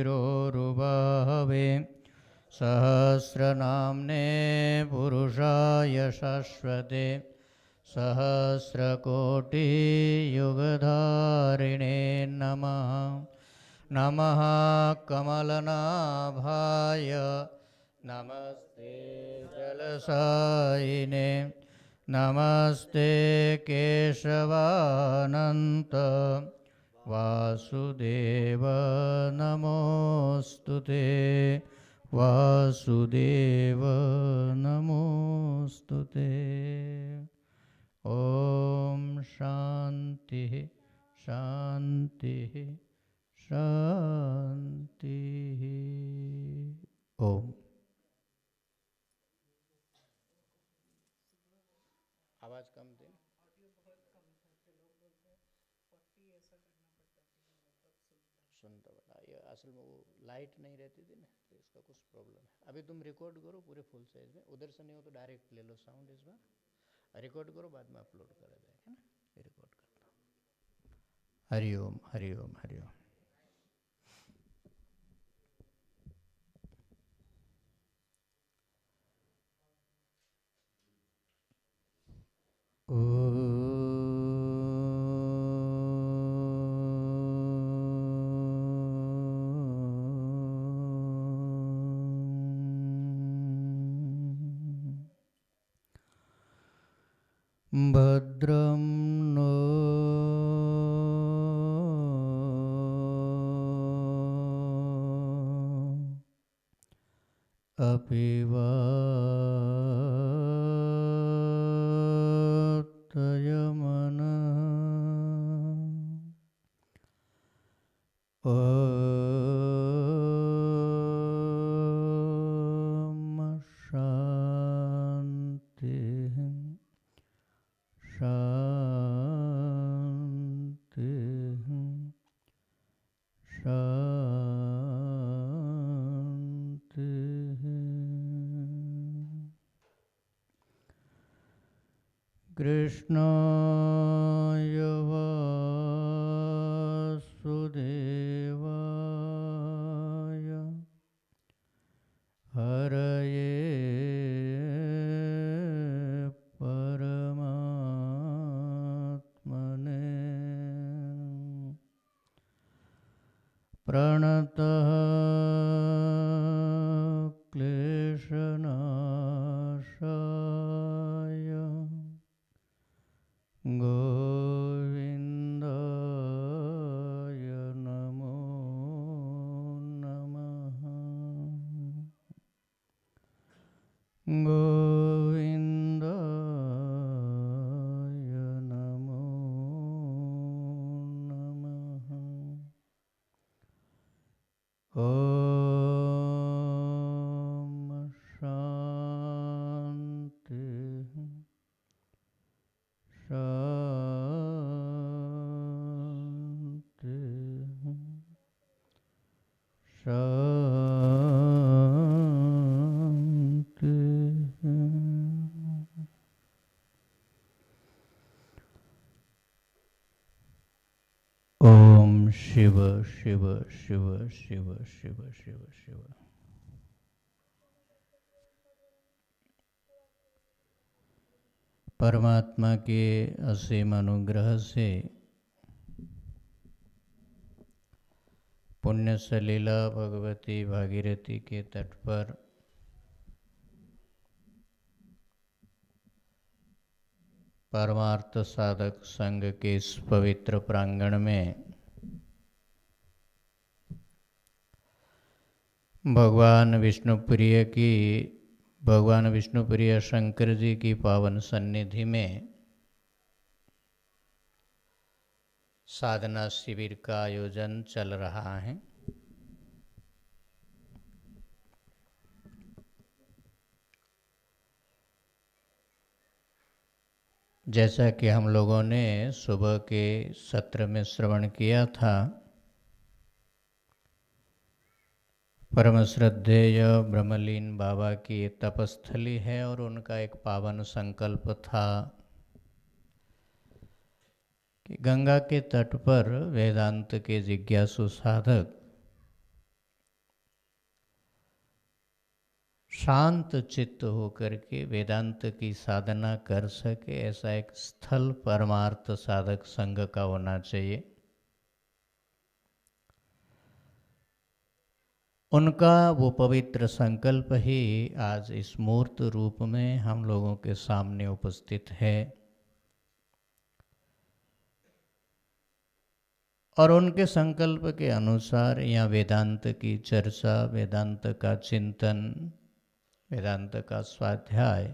रोरुबाहवे सहस्रनाम्ने पुरुषाय शाश्वते सहस्रकोटियुगधारिणे नमः। नमः कमलनाभाय नमस्ते जलसायिने नमस्ते केशवानन्त वासुदेव नमोस्तुते वासुदेव नमोस्तुते। ओम शांति शांति शांति। ओम। आवाज कम थी। सुनता बता ये असल में वो लाइट नहीं रहती थी ना, तो इसका कुछ प्रॉब्लम है। अभी तुम रिकॉर्ड करो पूरे फुल साइज में, उधर से नहीं हो तो डायरेक्ट ले लो साउंड। इस बार रिकॉर्ड करो, बाद में अपलोड करा जाएगा ना। रिकॉर्ड करता हूँ। हरिओम हरिओम हरिओम। भद्रं नो अपि वातयमनः। ॐ शान्तिः शान्तिः शान्तिः। कृष्णाय वासुदेवाय हरये परमात्मने प्रणतः क्लेशनाशाय गोविन्दाय नमो नमः। गोविन्दाय नमो नमः। ॐ शान्तिः शान्तिः शान्तिः। ओम शिव शिव शिव शिव शिव शिव शिव। परमात्मा के असीम अनुग्रह से पुण्य सलीला भगवती भागीरथी के तट पर परमार्थ साधक संघ के इस पवित्र प्रांगण में भगवान विष्णुप्रिय शंकर जी की पावन सन्निधि में साधना शिविर का आयोजन चल रहा है। जैसा कि हम लोगों ने सुबह के सत्र में श्रवण किया था, परम श्रद्धेय ब्रह्मलीन बाबा की तपस्थली है और उनका एक पावन संकल्प था कि गंगा के तट पर वेदांत के जिज्ञासु साधक शांत चित्त होकर के वेदांत की साधना कर सके, ऐसा एक स्थल परमार्थ साधक संघ का होना चाहिए। उनका वो पवित्र संकल्प ही आज इस मूर्त रूप में हम लोगों के सामने उपस्थित है। और उनके संकल्प के अनुसार यहाँ वेदांत की चर्चा, वेदांत का चिंतन, वेदांत का स्वाध्याय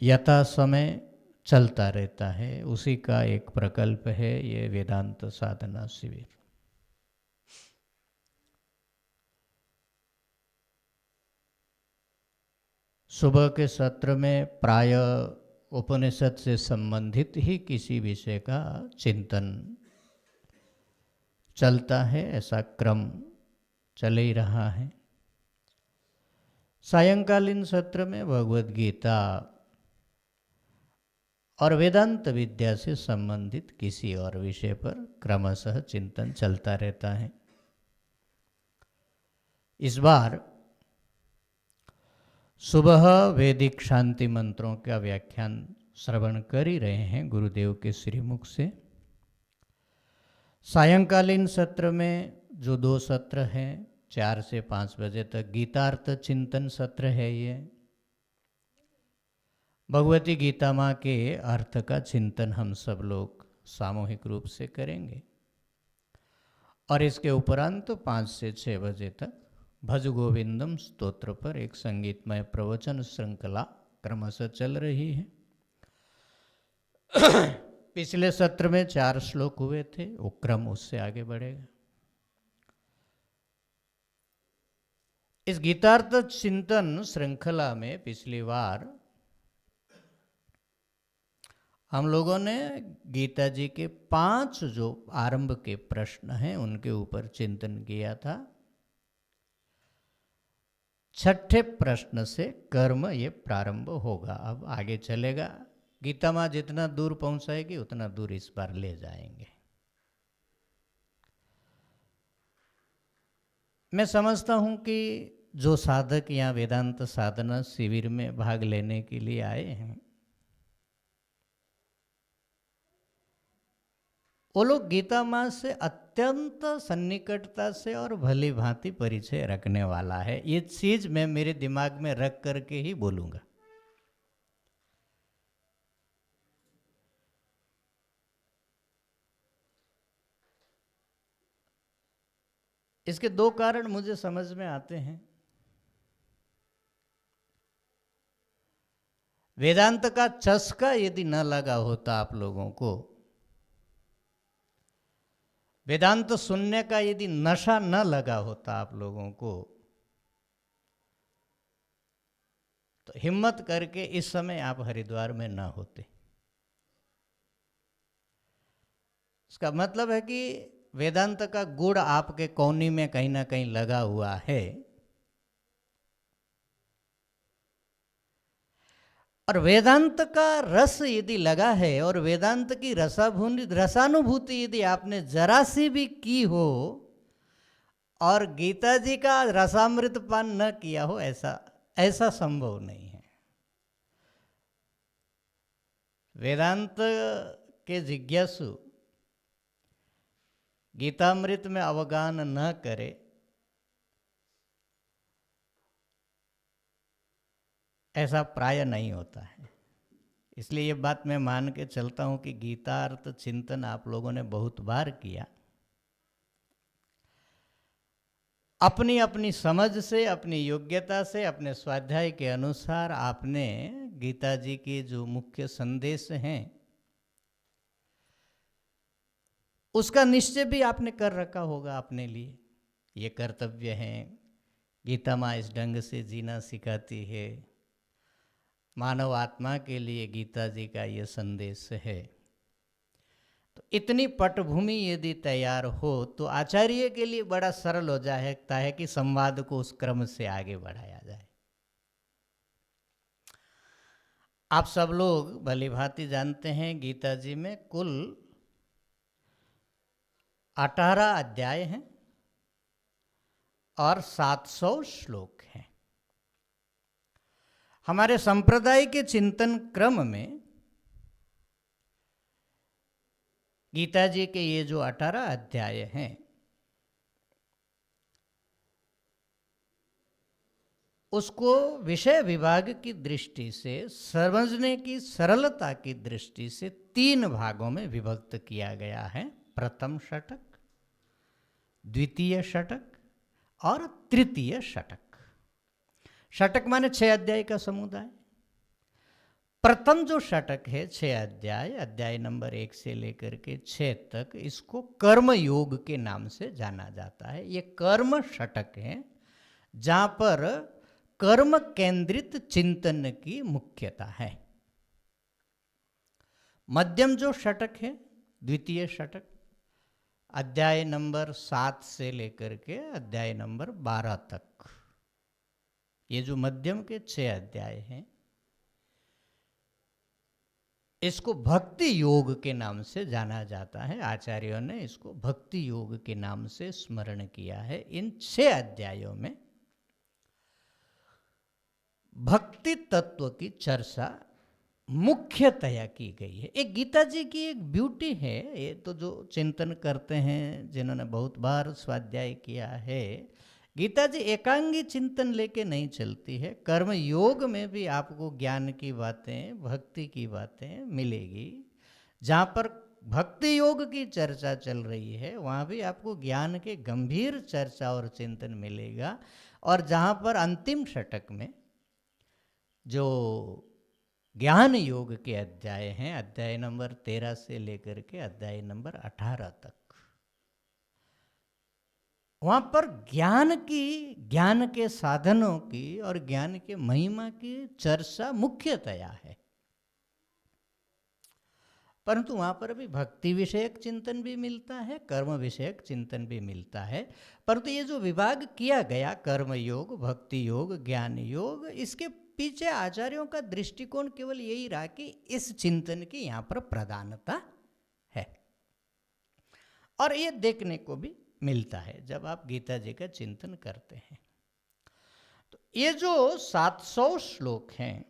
यथा समय चलता रहता है। उसी का एक प्रकल्प है ये वेदांत साधना शिविर। सुबह के सत्र में प्राय उपनिषद से संबंधित ही किसी विषय का चिंतन चलता है, ऐसा क्रम चल ही रहा है। सायंकालीन सत्र में भगवद गीता और वेदांत विद्या से संबंधित किसी और विषय पर क्रमशः चिंतन चलता रहता है। इस बार सुबह वैदिक शांति मंत्रों का व्याख्यान श्रवण कर ही रहे हैं गुरुदेव के श्रीमुख से। सायंकालीन सत्र में जो 2 सत्र हैं, 4 से 5 बजे तक गीतार्थ चिंतन सत्र है। ये भगवती गीता माँ के अर्थ का चिंतन हम सब लोग सामूहिक रूप से करेंगे। और इसके उपरांत 5 से 6 बजे तक भज गोविंदम स्तोत्र पर एक संगीतमय प्रवचन श्रृंखला क्रमशः चल रही है। पिछले सत्र में 4 श्लोक हुए थे, वो क्रम उससे आगे बढ़ेगा। इस गीतार्थ चिंतन श्रृंखला में पिछली बार हम लोगों ने गीता जी के 5 जो आरंभ के प्रश्न हैं उनके ऊपर चिंतन किया था। 6ठे प्रश्न से कर्म ये प्रारंभ होगा, अब आगे चलेगा। गीता माँ जितना दूर पहुंचाएगी उतना दूर इस बार ले जाएंगे। मैं समझता हूं कि जो साधक यहाँ वेदांत साधना शिविर में भाग लेने के लिए आए हैं, वो लोग गीता माँ से अत्यंत सन्निकटता से और भली भांति परिचय रखने वाला है। ये चीज मैं मेरे दिमाग में रख करके ही बोलूंगा। इसके 2 कारण मुझे समझ में आते हैं। वेदांत का चस्का यदि न लगा होता आप लोगों को, वेदांत सुनने का यदि नशा न लगा होता आप लोगों को, तो हिम्मत करके इस समय आप हरिद्वार में न होते। इसका मतलब है कि वेदांत का गुण आपके कोनी में कहीं ना कहीं लगा हुआ है। और वेदांत का रस यदि लगा है और वेदांत की रसानुभूति यदि आपने जरा सी भी की हो और गीता जी का रसामृत पान न किया हो, ऐसा संभव नहीं है। वेदांत के जिज्ञासु गीतामृत में अवगान न करे, ऐसा प्राय नहीं होता है। इसलिए ये बात मैं मान के चलता हूं कि गीतार्थ चिंतन आप लोगों ने बहुत बार किया। अपनी अपनी समझ से, अपनी योग्यता से, अपने स्वाध्याय के अनुसार आपने गीता जी के जो मुख्य संदेश हैं उसका निश्चय भी आपने कर रखा होगा अपने लिए। ये कर्तव्य है, गीता माँ इस ढंग से जीना सिखाती है, मानव आत्मा के लिए गीता जी का ये संदेश है। तो इतनी पटभूमि यदि तैयार हो तो आचार्य के लिए बड़ा सरल हो जाता है कि संवाद को उस क्रम से आगे बढ़ाया जाए। आप सब लोग भली भांति जानते हैं गीता जी में कुल 18 अध्याय हैं और 700 श्लोक हैं। हमारे संप्रदाय के चिंतन क्रम में गीता जी के ये जो 18 अध्याय हैं, उसको विषय विभाग की दृष्टि से, समझने की सरलता की दृष्टि से 3 भागों में विभक्त किया गया है। प्रथम षटक, द्वितीय षटक और तृतीय षटक। षटक माने 6 अध्याय का समुदाय। प्रथम जो षटक है 6 अध्याय, अध्याय नंबर 1 से लेकर के 6 तक, इसको कर्म योग के नाम से जाना जाता है। ये कर्म षटक है जहाँ पर कर्म केंद्रित चिंतन की मुख्यता है। मध्यम जो षटक है, द्वितीय षटक, अध्याय नंबर 7 से लेकर के अध्याय नंबर 12 तक, ये जो मध्यम के 6 अध्याय हैं, इसको भक्ति योग के नाम से जाना जाता है। आचार्यों ने इसको भक्ति योग के नाम से स्मरण किया है। इन 6 अध्यायों में भक्ति तत्व की चर्चा मुख्यतया की गई है। एक गीता जी की एक ब्यूटी है, ये तो जो चिंतन करते हैं, जिन्होंने बहुत बार स्वाध्याय किया है, गीता जी एकांगी चिंतन लेके नहीं चलती है। कर्म योग में भी आपको ज्ञान की बातें, भक्ति की बातें मिलेगी। जहाँ पर भक्ति योग की चर्चा चल रही है, वहाँ भी आपको ज्ञान के गंभीर चर्चा और चिंतन मिलेगा। और जहाँ पर अंतिम षटक में जो ज्ञान योग के अध्याय हैं, अध्याय नंबर 13 से लेकर के अध्याय नंबर 18 तक, वहाँ पर ज्ञान की, ज्ञान के साधनों की और ज्ञान के महिमा की चर्चा मुख्यतया है। परंतु वहाँ पर भी भक्ति विषयक चिंतन भी मिलता है, कर्म विषयक चिंतन भी मिलता है। परंतु ये जो विभाग किया गया, कर्म योग, भक्ति योग, ज्ञान योग, इसके पीछे आचार्यों का दृष्टिकोण केवल यही रहा कि इस चिंतन की यहाँ पर प्रधानता है। और ये देखने को भी मिलता है जब आप गीता जी का चिंतन करते हैं। तो ये जो 700 श्लोक हैं,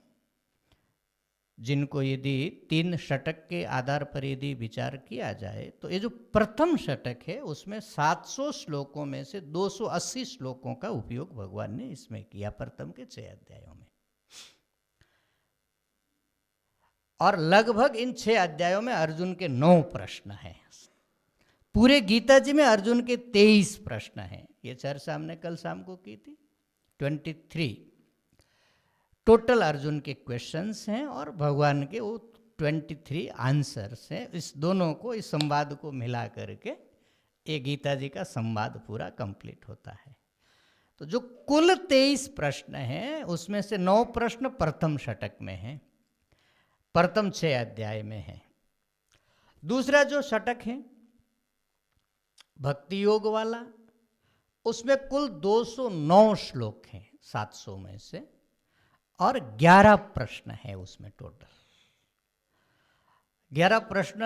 जिनको यदि 3 षटक के आधार पर यदि विचार किया जाए, तो ये जो प्रथम षटक है उसमें 700 श्लोकों में से 280 श्लोकों का उपयोग भगवान ने इसमें किया, प्रथम के 6 अध्यायों में। और लगभग इन 6 अध्यायों में अर्जुन के 9 प्रश्न हैं। पूरे गीता जी में अर्जुन के 23 प्रश्न हैं। ये चर्चा हमने कल शाम को की थी। 23 टोटल अर्जुन के क्वेश्चंस हैं और भगवान के वो 23 आंसर्स हैं। इस दोनों को, इस संवाद को मिला करके ये गीता जी का संवाद पूरा कंप्लीट होता है। तो जो कुल 23 प्रश्न हैं, उसमें से 9 प्रश्न प्रथम षटक में हैं, प्रथम 6 अध्याय में है। दूसरा जो षटक है भक्ति योग वाला, उसमें कुल 209 श्लोक हैं 700 में से, और 11 प्रश्न है उसमें टोटल। 11 प्रश्न,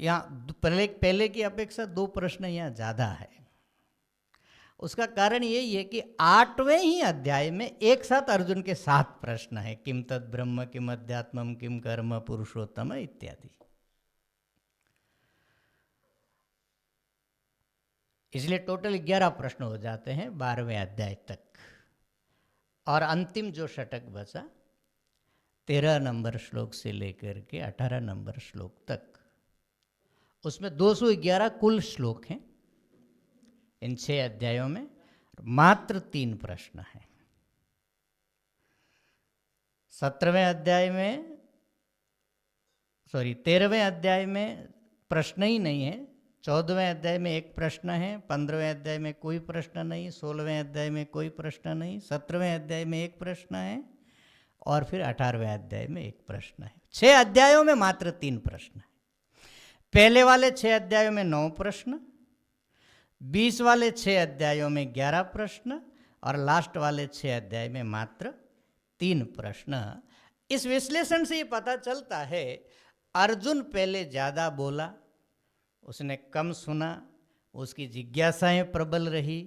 यहाँ पहले की अपेक्षा 2 प्रश्न यहाँ ज़्यादा है। उसका कारण यही है कि 8वें ही अध्याय में एक साथ अर्जुन के 7 प्रश्न है। किम तद ब्रह्म, किम अध्यात्मम, किम कर्म पुरुषोत्तम इत्यादि। इसलिए टोटल 11 प्रश्न हो जाते हैं 12वें अध्याय तक। और अंतिम जो षटक बचा 13 नंबर श्लोक से लेकर के 18 नंबर श्लोक तक, उसमें 211 कुल श्लोक हैं इन 6 अध्यायों में। मात्र 3 प्रश्न हैं। 13वें अध्याय में प्रश्न ही नहीं है। 14वें अध्याय में एक प्रश्न है, 15वें अध्याय में कोई प्रश्न नहीं, 16वें अध्याय में कोई प्रश्न नहीं, 17वें अध्याय में एक प्रश्न है, और फिर 18वें अध्याय में एक प्रश्न है। 6 अध्यायों में मात्र 3 प्रश्न है। पहले वाले 6 अध्यायों में 9 प्रश्न, 20 वाले 6 अध्यायों में 11 प्रश्न, और लास्ट वाले 6 अध्याय में मात्र 3 प्रश्न। इस विश्लेषण से ये पता चलता है अर्जुन पहले ज़्यादा बोला, उसने कम सुना, उसकी जिज्ञासाएं प्रबल रही,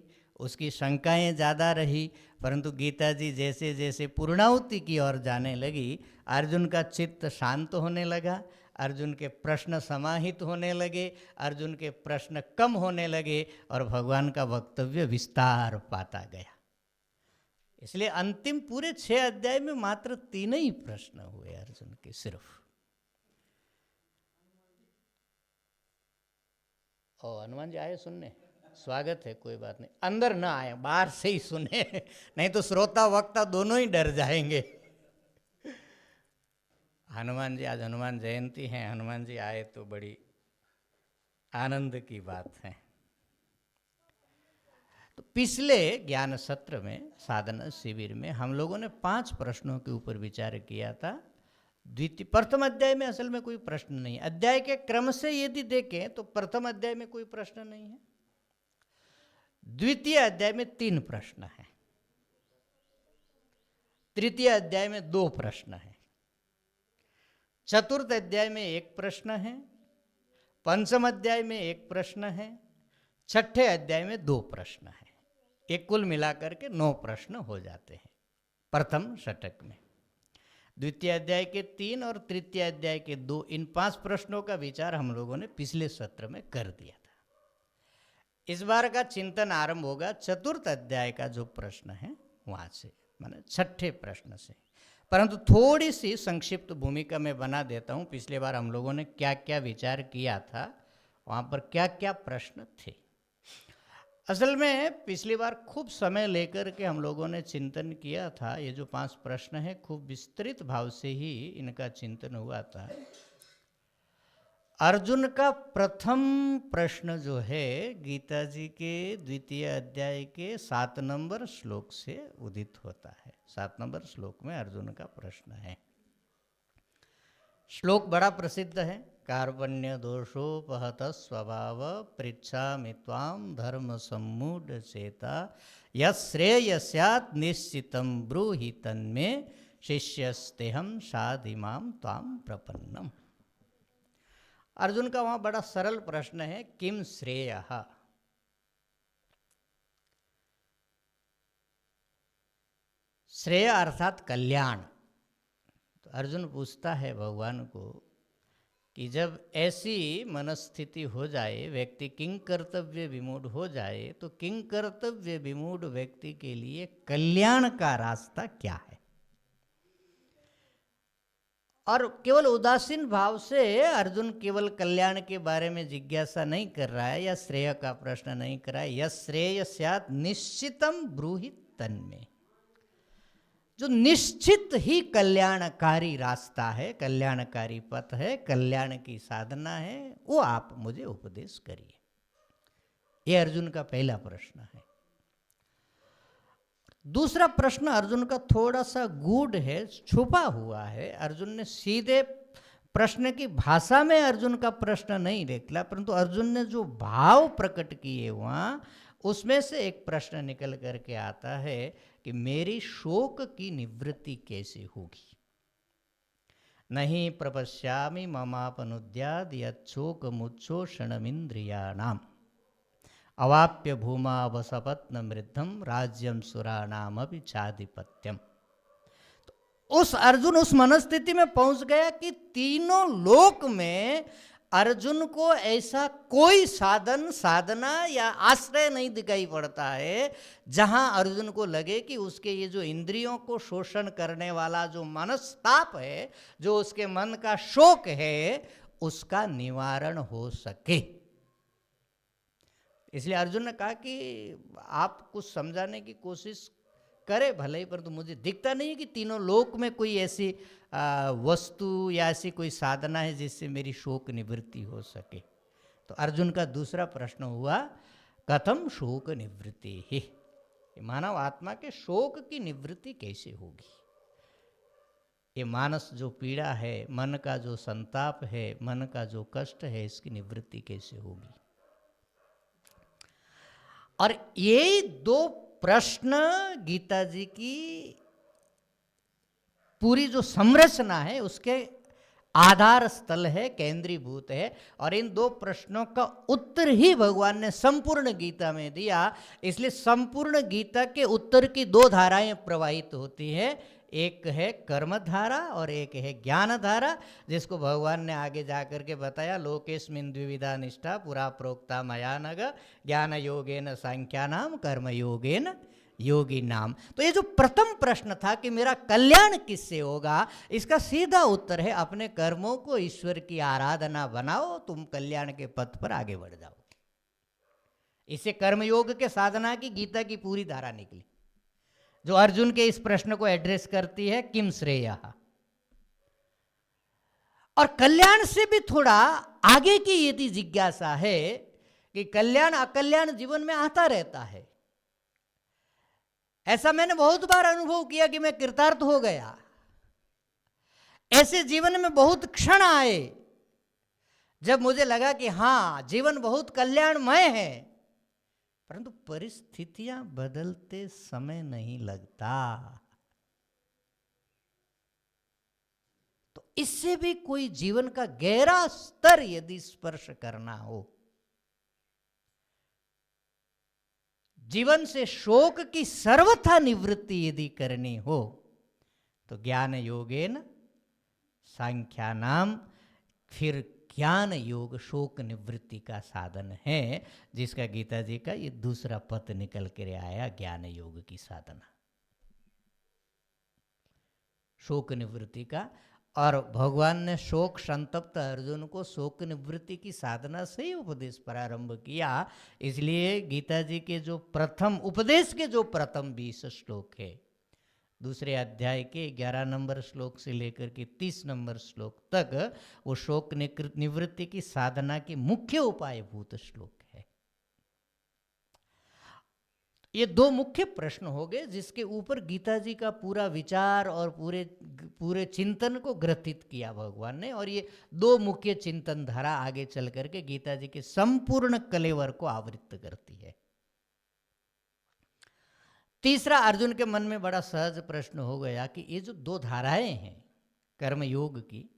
उसकी शंकाएं ज़्यादा रही, परंतु गीता जी जैसे जैसे पूर्णाहुति की ओर जाने लगी, अर्जुन का चित्त शांत होने लगा, अर्जुन के प्रश्न समाहित होने लगे, अर्जुन के प्रश्न कम होने लगे और भगवान का वक्तव्य विस्तार पाता गया। इसलिए अंतिम पूरे 6 अध्याय में मात्र 3 ही प्रश्न हुए अर्जुन के सिर्फ। और हनुमान जी आए सुनने, स्वागत है, कोई बात नहीं, अंदर ना आए, बाहर से ही सुने, नहीं तो श्रोता वक्ता दोनों ही डर जाएंगे। हनुमान जी, आज हनुमान जयंती है, हनुमान जी आए तो बड़ी आनंद की बात है। तो पिछले ज्ञान सत्र में, साधना शिविर में हम लोगों ने 5 प्रश्नों के ऊपर विचार किया था। प्रथम अध्याय में असल में कोई प्रश्न नहीं, अध्याय के क्रम से यदि देखें तो प्रथम अध्याय में कोई प्रश्न नहीं है, द्वितीय अध्याय में 3 प्रश्न हैं, तृतीय अध्याय में 2 प्रश्न हैं, चतुर्थ अध्याय में 1 प्रश्न है, पंचम अध्याय में 1 प्रश्न है, छठे अध्याय में 2 प्रश्न है। एक कुल मिलाकर के 9 प्रश्न हो जाते हैं प्रथम षटक में। द्वितीय अध्याय के 3 और तृतीय अध्याय के 2, इन 5 प्रश्नों का विचार हम लोगों ने पिछले सत्र में कर दिया था। इस बार का चिंतन आरंभ होगा चतुर्थ अध्याय का जो प्रश्न है वहाँ से, माने छठे प्रश्न से, परंतु थोड़ी सी संक्षिप्त भूमिका मैं बना देता हूँ। पिछले बार हम लोगों ने क्या क्या विचार किया था, वहाँ पर क्या क्या प्रश्न थे। असल में पिछली बार खूब समय लेकर के हम लोगों ने चिंतन किया था। ये जो 5 प्रश्न हैं खूब विस्तृत भाव से ही इनका चिंतन हुआ था। अर्जुन का प्रथम प्रश्न जो है गीता जी के द्वितीय अध्याय के 7 नंबर श्लोक से उदित होता है। 7 नंबर श्लोक में अर्जुन का प्रश्न है। श्लोक बड़ा प्रसिद्ध है। कार्पण्य दोषोपहत स्वभाव पृच्छामि त्वां धर्म सम्मूढ़ चेता यश्रेय स्यात् निश्चितं ब्रूहि तन्मे शिष्यस्तेहं साधिमां त्वां प्रपन्नम। अर्जुन का वहाँ बड़ा सरल प्रश्न है, किम श्रेयः। श्रेय अर्थात कल्याण। तो अर्जुन पूछता है भगवान को कि जब ऐसी मनस्थिति हो जाए, व्यक्ति किंग कर्तव्य विमूढ़ हो जाए, तो किंग कर्तव्य विमूढ़ व्यक्ति के लिए कल्याण का रास्ता क्या है। और केवल उदासीन भाव से अर्जुन केवल कल्याण के बारे में जिज्ञासा नहीं कर रहा है या श्रेय का प्रश्न नहीं कर रहा है। यह श्रेय स्यात् निश्चितम ब्रूहि तन्मे, जो निश्चित ही कल्याणकारी रास्ता है, कल्याणकारी पथ है, कल्याण की साधना है, वो आप मुझे उपदेश करिए। ये अर्जुन का पहला प्रश्न है। दूसरा प्रश्न अर्जुन का थोड़ा सा गूढ़ है, छुपा हुआ है। अर्जुन ने सीधे प्रश्न की भाषा में अर्जुन का प्रश्न नहीं निकला, परंतु अर्जुन ने जो भाव प्रकट किए वहाँ, उसमें से एक प्रश्न निकल करके आता है कि मेरी शोक की निवृत्ति कैसे होगी। नहीं प्रपश्यामि ममापनुद्याद् यच्छोक मुच्छोषणमिन्द्रियाणाम् अवाप्य भूमा वसपत्न मृद्धम राज्यम सुराणामपि चाधिपत्यम। तो उस अर्जुन उस मनस्थिति में पहुंच गया कि तीनों लोक में अर्जुन को ऐसा कोई साधन, साधना या आश्रय नहीं दिखाई पड़ता है जहां अर्जुन को लगे कि उसके ये जो इंद्रियों को शोषण करने वाला जो मनस्ताप है, जो उसके मन का शोक है, उसका निवारण हो सके। इसलिए अर्जुन ने कहा कि आप कुछ समझाने की कोशिश करें भले ही, परंतु मुझे दिखता नहीं है कि तीनों लोक में कोई ऐसी वस्तु या ऐसी कोई साधना है जिससे मेरी शोक निवृत्ति हो सके। तो अर्जुन का दूसरा प्रश्न हुआ, कथम शोक निवृत्ति ही, मानव आत्मा के शोक की निवृत्ति कैसे होगी। ये मानस जो पीड़ा है, मन का जो संताप है, मन का जो कष्ट है, इसकी निवृत्ति कैसे होगी। और ये 2 प्रश्न गीता जी की पूरी जो संरचना है उसके आधार स्थल है, केंद्रीभूत है। और इन दो प्रश्नों का उत्तर ही भगवान ने संपूर्ण गीता में दिया। इसलिए संपूर्ण गीता के उत्तर की दो धाराएं प्रवाहित होती है, एक है कर्म धारा और एक है ज्ञान धारा, जिसको भगवान ने आगे जाकर के बताया, लोकेस्मिन् द्विविधा निष्ठा पुरा प्रोक्ता मया नघ ज्ञान योगेन सांख्यानाम कर्म योगेन योगी नाम। तो ये जो प्रथम प्रश्न था कि मेरा कल्याण किससे होगा, इसका सीधा उत्तर है अपने कर्मों को ईश्वर की आराधना बनाओ, तुम कल्याण के पथ पर आगे बढ़ जाओ। इससे कर्मयोग के साधना की गीता की पूरी धारा निकली, जो अर्जुन के इस प्रश्न को एड्रेस करती है, किम श्रेयः। और कल्याण से भी थोड़ा आगे की यदि जिज्ञासा है कि कल्याण अकल्याण जीवन में आता रहता है। ऐसा मैंने बहुत बार अनुभव किया कि मैं कृतार्थ हो गया। ऐसे जीवन में बहुत क्षण आए जब मुझे लगा कि हां, जीवन बहुत कल्याणमय है, परंतु परिस्थितियां बदलते समय नहीं लगता। तो इससे भी कोई जीवन का गहरा स्तर यदि स्पर्श करना हो, जीवन से शोक की सर्वथा निवृत्ति यदि करनी हो, तो ज्ञान योगेन सांख्यानाम, फिर ज्ञान योग शोक निवृत्ति का साधन है, जिसका गीता जी का ये दूसरा पद निकल कर आया, ज्ञान योग की साधना, शोक निवृत्ति का। और भगवान ने शोक संतप्त अर्जुन को शोक निवृत्ति की साधना से ही उपदेश प्रारंभ किया। इसलिए गीता जी के जो प्रथम उपदेश के जो प्रथम 20 श्लोक है, दूसरे अध्याय के 11 नंबर श्लोक से लेकर के 30 नंबर श्लोक तक, वो शोक निवृत्ति की साधना के मुख्य उपायभूत श्लोक है। ये दो मुख्य प्रश्न हो गए जिसके ऊपर गीता जी का पूरा विचार और पूरे चिंतन को ग्रथित किया भगवान ने। और ये दो मुख्य चिंतन धारा आगे चल करके गीता जी के संपूर्ण कलेवर को आवृत्त करती है। तीसरा, अर्जुन के मन में बड़ा सहज प्रश्न हो गया कि ये जो दो धाराएं हैं, कर्म योग की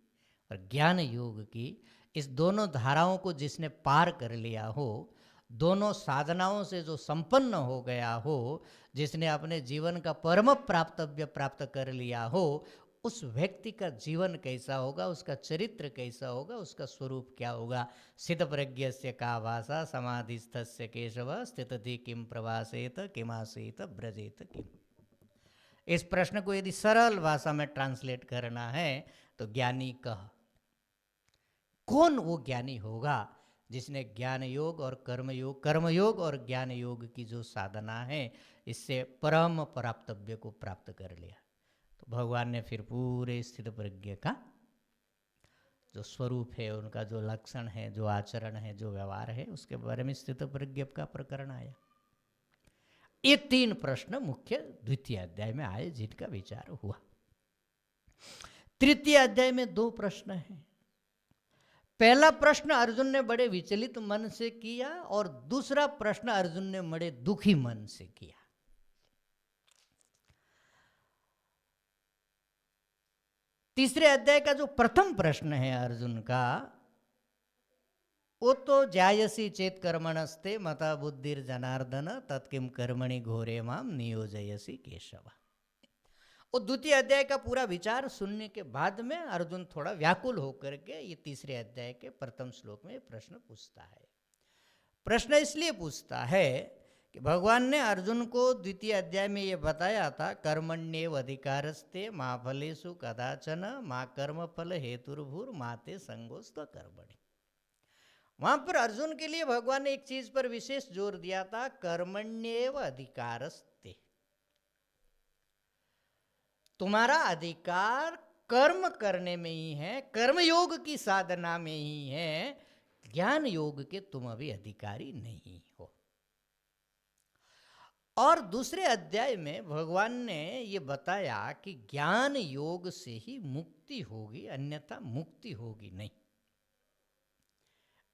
और ज्ञान योग की, इस दोनों धाराओं को जिसने पार कर लिया हो, दोनों साधनाओं से जो संपन्न हो गया हो, जिसने अपने जीवन का परम प्राप्तव्य प्राप्त कर लिया हो, उस व्यक्ति का जीवन कैसा होगा, उसका चरित्र कैसा होगा, उसका स्वरूप क्या होगा। स्थितप्रज्ञस्य का भाषा समाधिस्थस्य केशव स्थितधि किम प्रवासेत किमासेत ब्रजेत किम। इस प्रश्न को यदि सरल भाषा में ट्रांसलेट करना है तो ज्ञानी कह, कौन वो ज्ञानी होगा जिसने ज्ञान योग और कर्मयोग और ज्ञान योग की जो साधना है, इससे परम प्राप्तव्य को प्राप्त कर लिया। तो भगवान ने फिर पूरे स्थित प्रज्ञ का जो स्वरूप है, उनका जो लक्षण है, जो आचरण है, जो व्यवहार है, उसके बारे में स्थित प्रज्ञ का प्रकरण आया। ये 3 प्रश्न मुख्य द्वितीय अध्याय में आए जिनका विचार हुआ। तृतीय अध्याय में 2 प्रश्न हैं। पहला प्रश्न अर्जुन ने बड़े विचलित मन से किया और दूसरा प्रश्न अर्जुन ने बड़े दुखी मन से किया। तीसरे अध्याय का जो प्रथम प्रश्न है अर्जुन का, वो तो जायसी चेत कर्मणस्ते मता बुद्धिर जनार्दन तत्किम कर्मणि घोरे माम नियोजयसी केशव। और द्वितीय अध्याय का पूरा विचार सुनने के बाद में अर्जुन थोड़ा व्याकुल होकर के ये तीसरे अध्याय के प्रथम श्लोक में प्रश्न पूछता है। प्रश्न इसलिए पूछता है कि भगवान ने अर्जुन को द्वितीय अध्याय में ये बताया था, कर्मण्येव अधिकारस्ते मा फलेषु कदाचन मा कर्म फल हेतुर्भूर माते संगोस्त कर्मणि। वहां पर अर्जुन के लिए भगवान ने एक चीज पर विशेष जोर दिया था, कर्मण्येव अधिकारस्ते, तुम्हारा अधिकार कर्म करने में ही है, कर्मयोग की साधना में ही है, ज्ञान योग के तुम अभी अधिकारी नहीं हो। और दूसरे अध्याय में भगवान ने ये बताया कि ज्ञान योग से ही मुक्ति होगी, अन्यथा मुक्ति होगी नहीं।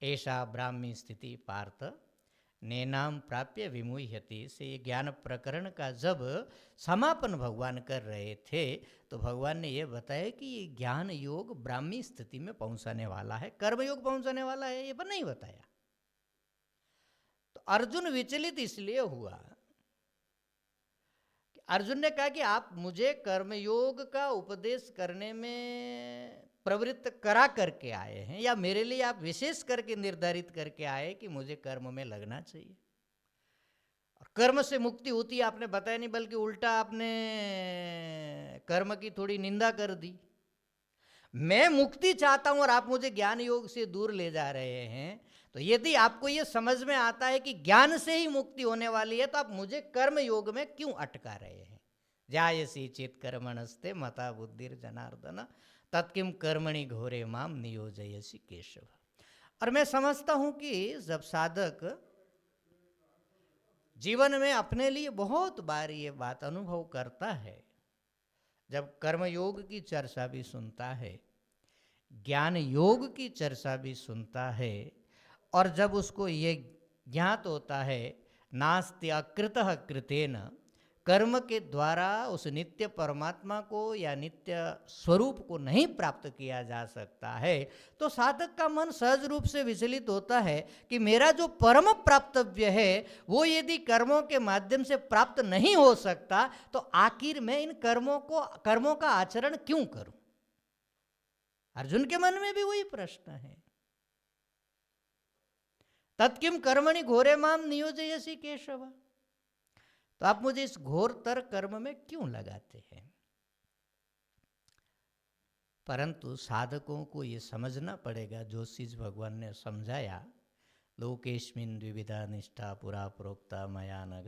ऐसा ब्राह्मी स्थिति पार्थ नैनाम प्राप्य विमुह्यति से ये ज्ञान प्रकरण का जब समापन भगवान कर रहे थे तो भगवान ने ये बताया कि ये ज्ञान योग ब्राह्मी स्थिति में पहुंचाने वाला है, कर्म योग पहुंचाने वाला है, ये पर नहीं बताया। तो अर्जुन विचलित इसलिए हुआ कि अर्जुन ने कहा कि आप मुझे कर्मयोग का उपदेश करने में प्रवृत्त करा करके आए हैं, या मेरे लिए आप विशेष करके निर्धारित करके आए कि मुझे कर्म में लगना चाहिए, और कर्म से मुक्ति होती है आपने बताया नहीं, बल्कि उल्टा आपने कर्म की थोड़ी निंदा कर दी। मैं मुक्ति चाहता हूं और आप मुझे ज्ञान योग से दूर ले जा रहे हैं, तो यदि आपको ये समझ में आता है कि ज्ञान से ही मुक्ति होने वाली है, तो आप मुझे कर्म योग में क्यों अटका रहे हैं। जायसी चेत कर्मणस्ते मता बुद्धिर जनार्दन तत्किम कर्मणि घोरे माम नियोजयसी केशव। और मैं समझता हूं कि जब साधक जीवन में अपने लिए बहुत बार ये बात अनुभव करता है, जब कर्म योग की चर्चा भी सुनता है, ज्ञान योग की चर्चा भी सुनता है, और जब उसको ये ज्ञात होता है नास्ति अकृतः कृतेन, कर्म के द्वारा उस नित्य परमात्मा को या नित्य स्वरूप को नहीं प्राप्त किया जा सकता है, तो साधक का मन सहज रूप से विचलित होता है कि मेरा जो परम प्राप्तव्य है वो यदि कर्मों के माध्यम से प्राप्त नहीं हो सकता, तो आखिर मैं इन कर्मों का आचरण क्यों करूं। अर्जुन के मन में भी वही प्रश्न है। तत्किम कर्मणि घोरे माम नियोजयसी केशव, तो आप मुझे इस घोरतर कर्म में क्यों लगाते हैं। परंतु साधकों को ये समझना पड़ेगा, जो चीज भगवान ने समझाया, लोकेस्मिन् द्विविधा निष्ठा पुरा प्रोक्ता मया नघ,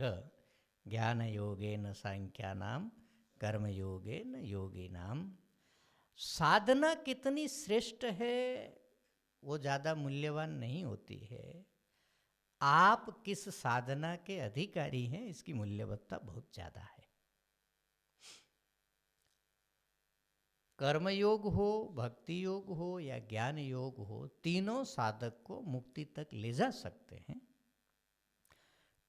ज्ञान योगेन सांख्यानाम कर्म योगेन योगिनाम। साधना कितनी श्रेष्ठ है वो ज़्यादा मूल्यवान नहीं होती है, आप किस साधना के अधिकारी हैं इसकी मूल्यवत्ता बहुत ज़्यादा है। कर्म योग हो, भक्ति योग हो या ज्ञान योग हो, तीनों साधक को मुक्ति तक ले जा सकते हैं।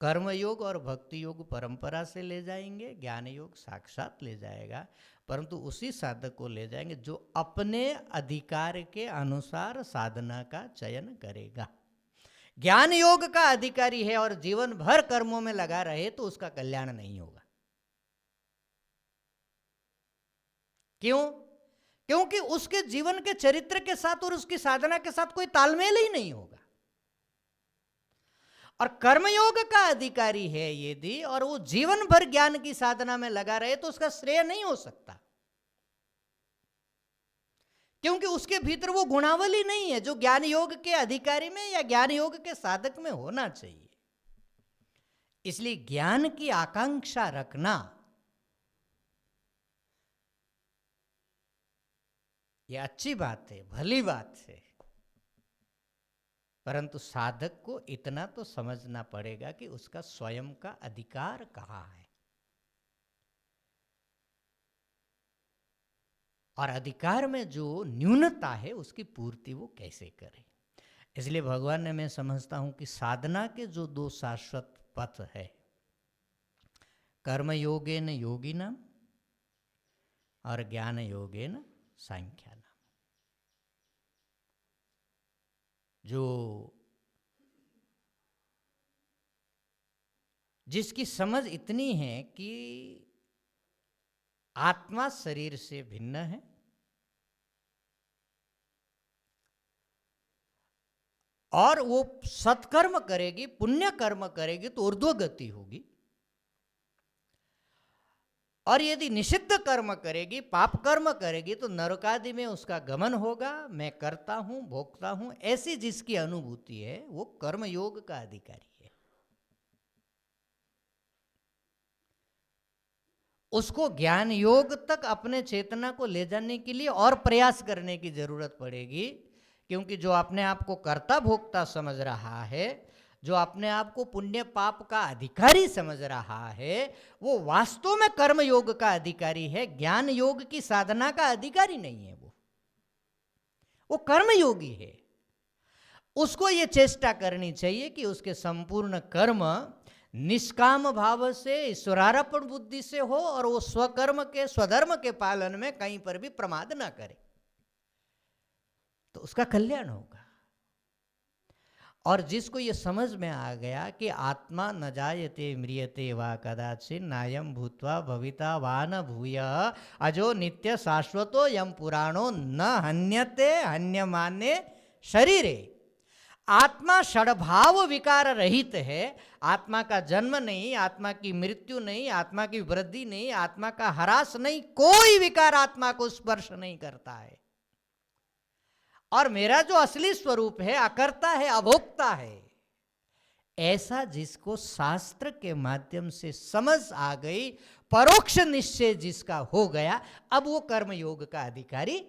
कर्म योग और भक्ति योग परंपरा से ले जाएंगे, ज्ञान योग साक्षात ले जाएगा, परंतु उसी साधक को ले जाएंगे जो अपने अधिकार के अनुसार साधना का चयन करेगा। ज्ञान योग का अधिकारी है और जीवन भर कर्मों में लगा रहे तो उसका कल्याण नहीं होगा। क्यों? क्योंकि उसके जीवन के चरित्र के साथ और उसकी साधना के साथ कोई तालमेल ही नहीं होगा। और कर्मयोग का अधिकारी है यदि और वो जीवन भर ज्ञान की साधना में लगा रहे तो उसका श्रेय नहीं हो सकता, क्योंकि उसके भीतर वो गुणावली नहीं है जो ज्ञान योग के अधिकारी में या ज्ञान योग के साधक में होना चाहिए। इसलिए ज्ञान की आकांक्षा रखना यह अच्छी बात है, भली बात है, परंतु साधक को इतना तो समझना पड़ेगा कि उसका स्वयं का अधिकार कहाँ है और अधिकार में जो न्यूनता है उसकी पूर्ति वो कैसे करे। इसलिए भगवान ने, मैं समझता हूं कि साधना के जो दो शाश्वत पथ है, कर्म योगेन योगिनाम और ज्ञान योगेन सांख्यानाम, जो जिसकी समझ इतनी है कि आत्मा शरीर से भिन्न है और वो सत्कर्म करेगी, पुण्य कर्म करेगी तो ऊर्ध्वगति होगी, और यदि निषिद्ध कर्म करेगी, पाप कर्म करेगी तो नरकादि में उसका गमन होगा। मैं करता हूं, भोगता हूं, ऐसी जिसकी अनुभूति है वो कर्म योग का अधिकारी है। उसको ज्ञान योग तक अपने चेतना को ले जाने के लिए और प्रयास करने की जरूरत पड़ेगी, क्योंकि जो अपने आप को कर्ता भोक्ता समझ रहा है, जो अपने आप को पुण्य पाप का अधिकारी समझ रहा है, वो वास्तव में कर्म योग का अधिकारी है, ज्ञान योग की साधना का अधिकारी नहीं है। वो कर्म योगी है। उसको ये चेष्टा करनी चाहिए कि उसके संपूर्ण कर्म निष्काम भाव से, ईश्वरार्पण बुद्धि से हो और वो स्वकर्म के, स्वधर्म के पालन में कहीं पर भी प्रमाद ना करे, तो उसका कल्याण होगा। और जिसको ये समझ में आ गया कि आत्मा न जायते म्रियते वा कदाचित् नायं भूत्वा भविता वा न भूयः अजो नित्य शाश्वतो यम पुराणो न हन्यते हन्यमाने शरीरे। आत्मा षड्भाव विकार रहित है। आत्मा का जन्म नहीं, आत्मा की मृत्यु नहीं, आत्मा की वृद्धि नहीं, आत्मा का ह्रास नहीं, कोई विकार आत्मा को स्पर्श नहीं करता है। और मेरा जो असली स्वरूप है अकर्ता है, अभोक्ता है, ऐसा जिसको शास्त्र के माध्यम से समझ आ गई, परोक्ष निश्चय जिसका हो गया, अब वो कर्म योग का अधिकारी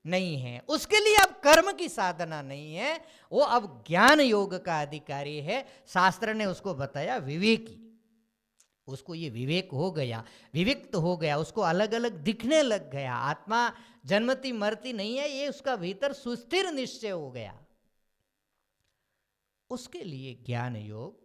नहीं है। उसके लिए अब कर्म की साधना नहीं है, वो अब ज्ञान योग का अधिकारी है। शास्त्र ने उसको बताया विवेकी, उसको ये विवेक हो गया, विविक्त हो गया, उसको अलग अलग दिखने लग गया। आत्मा जन्मती मरती नहीं है, ये उसका भीतर सुस्थिर निश्चय हो गया। उसके लिए ज्ञान योग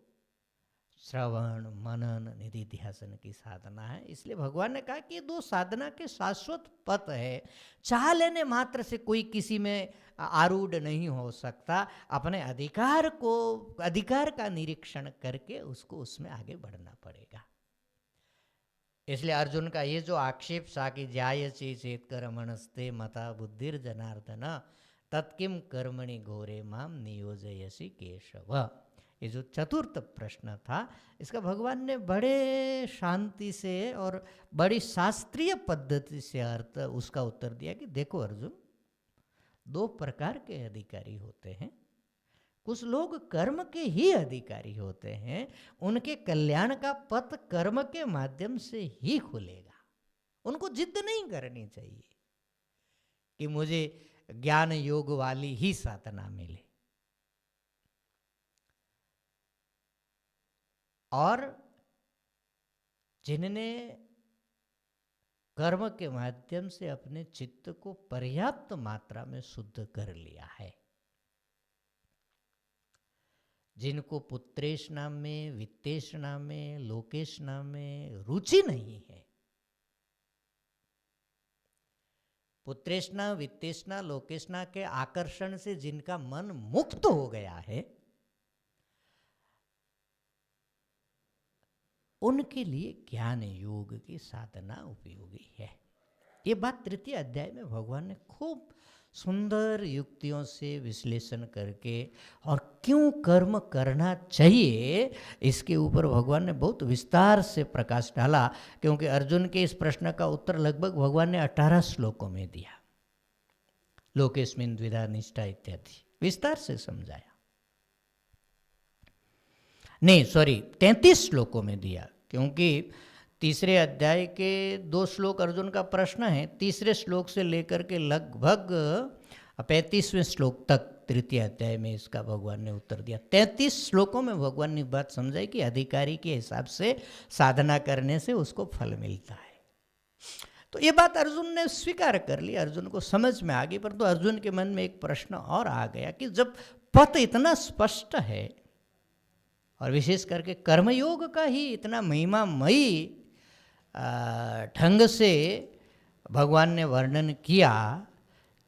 श्रवण मनन निधिध्यासन की साधना है। इसलिए भगवान ने कहा कि ये दो साधना के शाश्वत पथ है। चाह लेने मात्र से कोई किसी में आरूढ़ नहीं हो सकता। अपने अधिकार को, अधिकार का निरीक्षण करके उसको उसमें आगे बढ़ना पड़ेगा। इसलिए अर्जुन का ये जो आक्षेप सा कि जायसी चेत कर्मणस्ते मता बुद्धिर जनार्दन तत्किम कर्मणि घोरे माम नियोजयसी केशव, ये जो चतुर्थ प्रश्न था, इसका भगवान ने बड़े शांति से और बड़ी शास्त्रीय पद्धति से अर्थ उसका उत्तर दिया कि देखो अर्जुन, दो प्रकार के अधिकारी होते हैं। कुछ लोग कर्म के ही अधिकारी होते हैं, उनके कल्याण का पथ कर्म के माध्यम से ही खुलेगा। उनको जिद नहीं करनी चाहिए कि मुझे ज्ञान योग वाली ही साधना मिले। और जिनने कर्म के माध्यम से अपने चित्त को पर्याप्त मात्रा में शुद्ध कर लिया है, जिनको पुत्रेष्णा में, वित्तेष्णा में, लोकेष्णा में रुचि नहीं है, पुत्रेष्णा वित्तेष्णा लोकेष्णा के आकर्षण से जिनका मन मुक्त हो गया है, उनके लिए ज्ञान योग की साधना उपयोगी है। ये बात तृतीय अध्याय में भगवान ने खूब सुंदर युक्तियों से विश्लेषण करके और क्यों कर्म करना चाहिए, इसके ऊपर भगवान ने बहुत विस्तार से प्रकाश डाला। क्योंकि अर्जुन के इस प्रश्न का उत्तर लगभग भगवान ने 18 श्लोकों में दिया। लोकेस्मिन् द्विधा निष्ठा इत्यादि विस्तार से समझाया। नहीं सॉरी 33 श्लोकों में दिया, क्योंकि तीसरे अध्याय के 2 श्लोक अर्जुन का प्रश्न है। तीसरे श्लोक से लेकर के लगभग 35वें श्लोक तक तृतीय अध्याय में इसका भगवान ने उत्तर दिया। 33 श्लोकों में भगवान ने बात समझाई कि अधिकारी के हिसाब से साधना करने से उसको फल मिलता है। तो ये बात अर्जुन ने स्वीकार कर ली, अर्जुन को समझ में आ गई। परंतु अर्जुन के मन में एक प्रश्न और आ गया कि जब पथ इतना स्पष्ट है और विशेष करके कर्मयोग का ही इतना महिमामयी ढंग से भगवान ने वर्णन किया,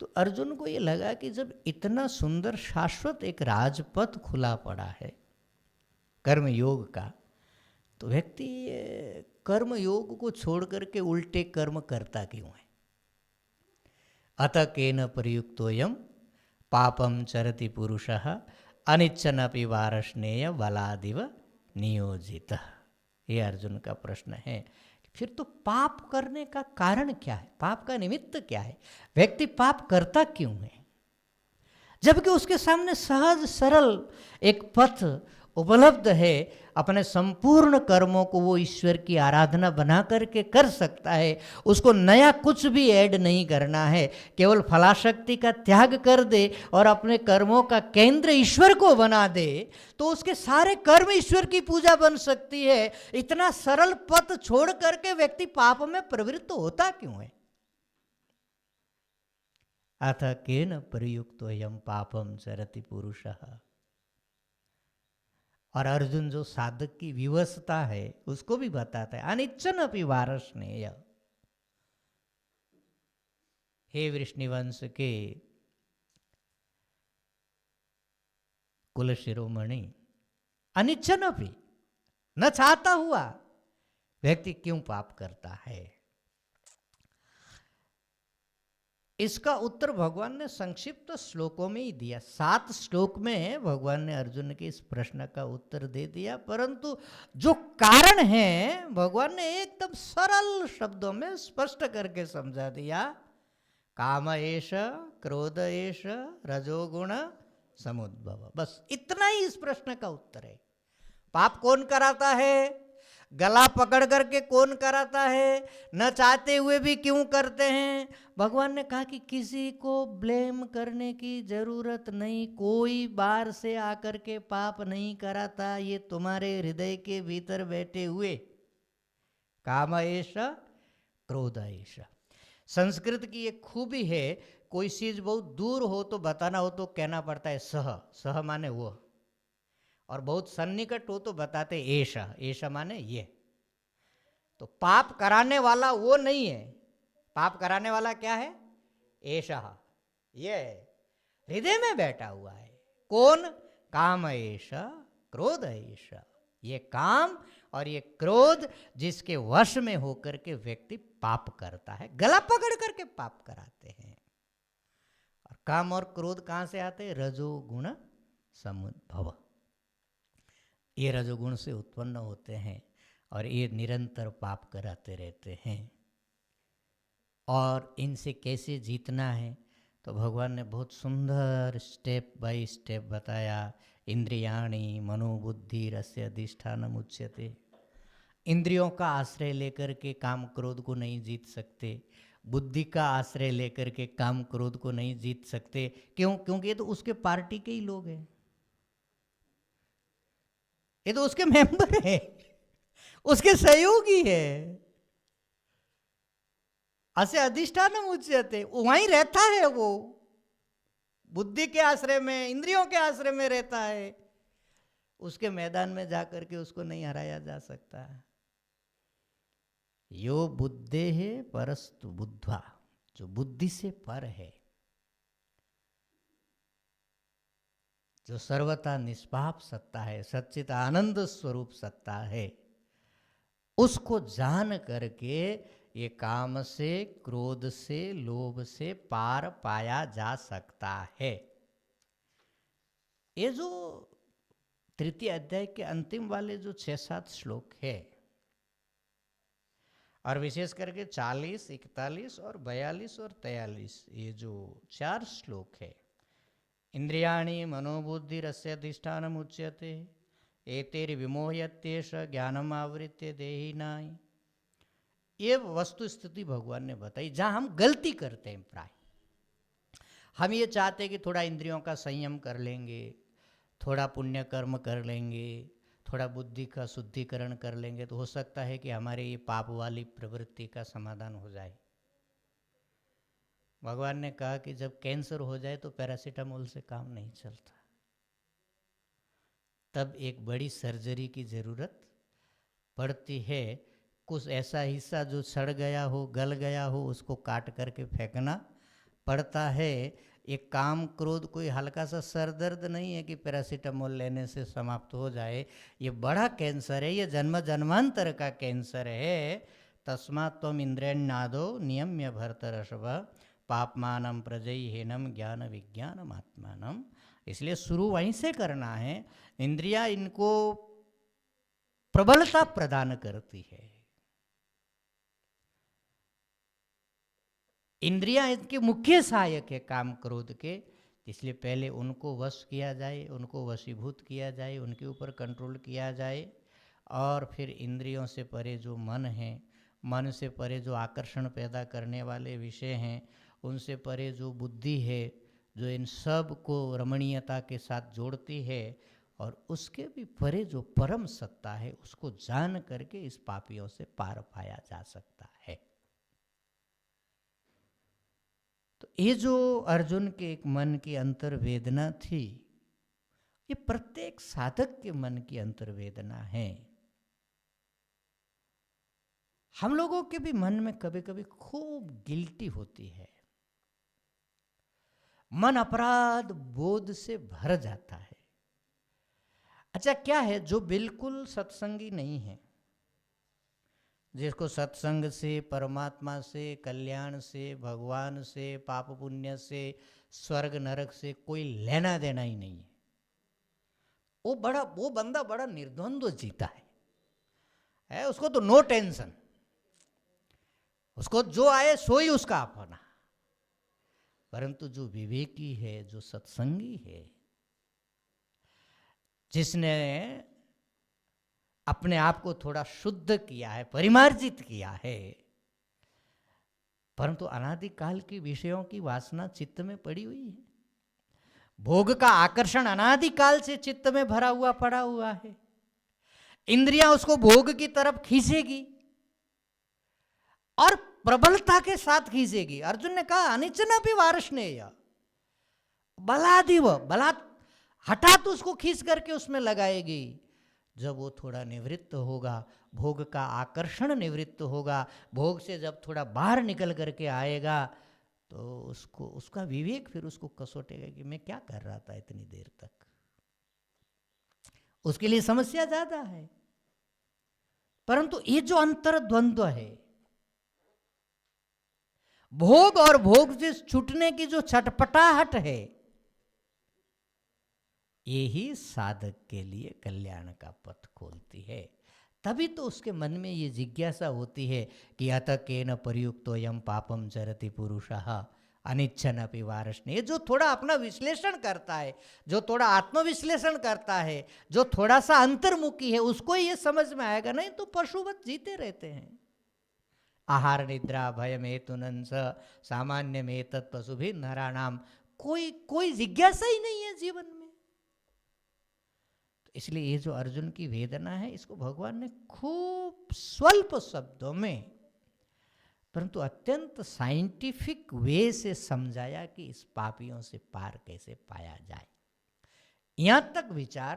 तो अर्जुन को ये लगा कि जब इतना सुंदर शाश्वत एक राजपथ खुला पड़ा है कर्मयोग का, तो व्यक्ति कर्म योग को छोड़ करके उल्टे कर्म करता क्यों है। अतः केन प्रयुक्तोयम पापम चरति पुरुषः अनिच्छनपि वार्ष्णेय बलादिव नियोजित। ये अर्जुन का प्रश्न है। फिर तो पाप करने का कारण क्या है, पाप का निमित्त क्या है, व्यक्ति पाप करता क्यों है, जबकि उसके सामने सहज सरल एक पथ उपलब्ध है। अपने संपूर्ण कर्मों को वो ईश्वर की आराधना बना करके कर सकता है। उसको नया कुछ भी ऐड नहीं करना है, केवल फलाशक्ति का त्याग कर दे और अपने कर्मों का केंद्र ईश्वर को बना दे, तो उसके सारे कर्म ईश्वर की पूजा बन सकती है। इतना सरल पथ छोड़ करके व्यक्ति पाप में प्रवृत्त होता क्यों है। अथ केन प्रयुक्तोऽयं पापम चरति पुरुषः। और अर्जुन जो साधक की विवशता है उसको भी बताता है, अनिच्छन अपि वार्ष्णेय। हे वृष्णिवंश के कुल शिरोमणि, अनिच्छन अपि, न चाहता हुआ व्यक्ति क्यों पाप करता है। इसका उत्तर भगवान ने संक्षिप्त श्लोकों में ही दिया। 7 श्लोक में भगवान ने अर्जुन के इस प्रश्न का उत्तर दे दिया, परंतु जो कारण है भगवान ने एकदम सरल शब्दों में स्पष्ट करके समझा दिया। काम एष, क्रोध एष, रजोगुण समुद्भव। बस इतना ही इस प्रश्न का उत्तर है। पाप कौन कराता है, गला पकड़ करके कौन कराता है, न चाहते हुए भी क्यों करते हैं। भगवान ने कहा कि किसी को ब्लेम करने की जरूरत नहीं, कोई बाहर से आकर के पाप नहीं कराता, ये तुम्हारे हृदय के भीतर बैठे हुए काम एष, क्रोध एष। संस्कृत की एक खूबी है, कोई चीज बहुत दूर हो तो बताना हो तो कहना पड़ता है सह, सह माने वो, और बहुत सन्निकट हो तो बताते एषा, एषा माने ये। तो पाप कराने वाला वो नहीं है, पाप कराने वाला क्या है, एषा, ये हृदय में बैठा हुआ है। कौन, काम एषा, क्रोध एषा। ये काम और ये क्रोध जिसके वश में होकर के व्यक्ति पाप करता है, गला पकड़ करके पाप कराते हैं। और काम और क्रोध कहां से आते हैं, रजोगुण समुद्भव। ये रजोगुण से उत्पन्न होते हैं और ये निरंतर पाप कराते रहते हैं। और इनसे कैसे जीतना है तो भगवान ने बहुत सुंदर स्टेप बाय स्टेप बताया। इंद्रियाणि मनोबुद्धि रस्य अधिष्ठानम उच्यते। इंद्रियों का आश्रय लेकर के काम क्रोध को नहीं जीत सकते, बुद्धि का आश्रय लेकर के काम क्रोध को नहीं जीत सकते। क्यों? क्योंकि ये तो उसके पार्टी के ही लोग हैं, ये तो उसके मेंबर है, उसके सहयोगी है। असे अधिष्ठान उच्यते, वहीं रहता है वो, बुद्धि के आश्रय में, इंद्रियों के आश्रय में रहता है। उसके मैदान में जाकर के उसको नहीं हराया जा सकता। यो बुद्धे है परस्तु बुद्ध्वा, जो बुद्धि से पर है, जो सर्वथा निष्पाप सत्ता है, सच्चित आनंद स्वरूप सत्ता है, उसको जान करके ये काम से, क्रोध से, लोभ से पार पाया जा सकता है। ये जो तृतीय अध्याय के अंतिम वाले जो 6-7 श्लोक है, और विशेष करके 40, 41 और 42 और 43, ये जो 4 श्लोक है, इंद्रियाणि मनोबुद्धि रस्य अधिष्ठानम उच्यते एतेर विमोह्यत्येष ज्ञानम आवृत्य देहिनाय। ये वस्तु स्थिति भगवान ने बताई जहां हम गलती करते हैं। प्राय हम ये चाहते हैं कि थोड़ा इंद्रियों का संयम कर लेंगे, थोड़ा पुण्य कर्म कर लेंगे, थोड़ा बुद्धि का शुद्धिकरण कर लेंगे, तो हो सकता है कि हमारे ये पाप वाली प्रवृत्ति का समाधान हो जाए। भगवान ने कहा कि जब कैंसर हो जाए तो पैरासीटामोल से काम नहीं चलता, तब एक बड़ी सर्जरी की जरूरत पड़ती है। कुछ ऐसा हिस्सा जो सड़ गया हो, गल गया हो, उसको काट करके फेंकना पड़ता है। एक काम क्रोध कोई हल्का सा सर दर्द नहीं है कि पैरासीटामोल लेने से समाप्त हो जाए। ये बड़ा कैंसर है, ये जन्म जन्मांतर का कैंसर है। तस्मात् त्वम इंद्रियाणादो नियम्य भरतर्षभ पापमानम प्रजयहीनम ज्ञान विज्ञानम आत्मानम। इसलिए शुरू वहीं से करना है। इंद्रियां इनको प्रबलता प्रदान करती है, इंद्रियां इनके मुख्य सहायक है काम क्रोध के। इसलिए पहले उनको वश किया जाए, उनको वशीभूत किया जाए, उनके ऊपर कंट्रोल किया जाए, और फिर इंद्रियों से परे जो मन है, मन से परे जो आकर्षण पैदा करने वाले विषय हैं, उनसे परे जो बुद्धि है, जो इन सब को रमणीयता के साथ जोड़ती है, और उसके भी परे जो परम सत्ता है, उसको जान करके इस पापियों से पार पाया जा सकता है। तो ये जो अर्जुन के एक मन की अंतर्वेदना थी, ये प्रत्येक साधक के मन की अंतर्वेदना है। हम लोगों के भी मन में कभी कभी खूब गिल्टी होती है, मन अपराध बोध से भर जाता है। अच्छा, क्या है जो बिल्कुल सत्संगी नहीं है, जिसको सत्संग से, परमात्मा से, कल्याण से, भगवान से, पाप पुण्य से, स्वर्ग नरक से कोई लेना देना ही नहीं है, वो बंदा बड़ा निर्द्वंद्व जीता है, उसको तो नो टेंशन, उसको जो आए सो ही उसका अपना। परंतु जो विवेकी है, जो सत्संगी है, जिसने अपने आप को थोड़ा शुद्ध किया है, परिमार्जित किया है, परंतु अनादिकाल की विषयों की वासना चित्त में पड़ी हुई है, भोग का आकर्षण अनादिकाल से चित्त में भरा हुआ पड़ा हुआ है, इंद्रियां उसको भोग की तरफ खींचेगी और प्रबलता के साथ खींचेगी। अर्जुन ने कहा अनिचना भी वार्ष्णेय, बलादिव, बला हठात उसको खींच करके उसमें लगाएगी। जब वो थोड़ा निवृत्त होगा, भोग का आकर्षण निवृत्त होगा, भोग से जब थोड़ा बाहर निकल करके आएगा, तो उसको उसका विवेक फिर उसको कसोटेगा कि मैं क्या कर रहा था इतनी देर तक। उसके लिए समस्या ज्यादा है। परंतु ये जो अंतर द्वंद्व है, भोग और भोग से छूटने की जो छटपटाहट है, यही साधक के लिए कल्याण का पथ खोलती है। तभी तो उसके मन में ये जिज्ञासा होती है कि अत केन प्रयुक्तो यम पापम चरति पुरुषः अनिच्छन अपि वार्ष्णेय। ये जो थोड़ा अपना विश्लेषण करता है, जो थोड़ा आत्मविश्लेषण करता है, जो थोड़ा सा अंतर्मुखी है, उसको ये समझ में आएगा। नहीं तो पशुवत जीते रहते हैं। आहार निद्रा भय में तुनंस सामान्य में तत्पशु भी नराणाम, कोई जिज्ञासा ही नहीं है जीवन में। तो इसलिए ये जो अर्जुन की वेदना है, इसको भगवान ने खूब स्वल्प शब्दों में परंतु अत्यंत साइंटिफिक वे से समझाया कि इस पापियों से पार कैसे पाया जाए। यहां तक विचार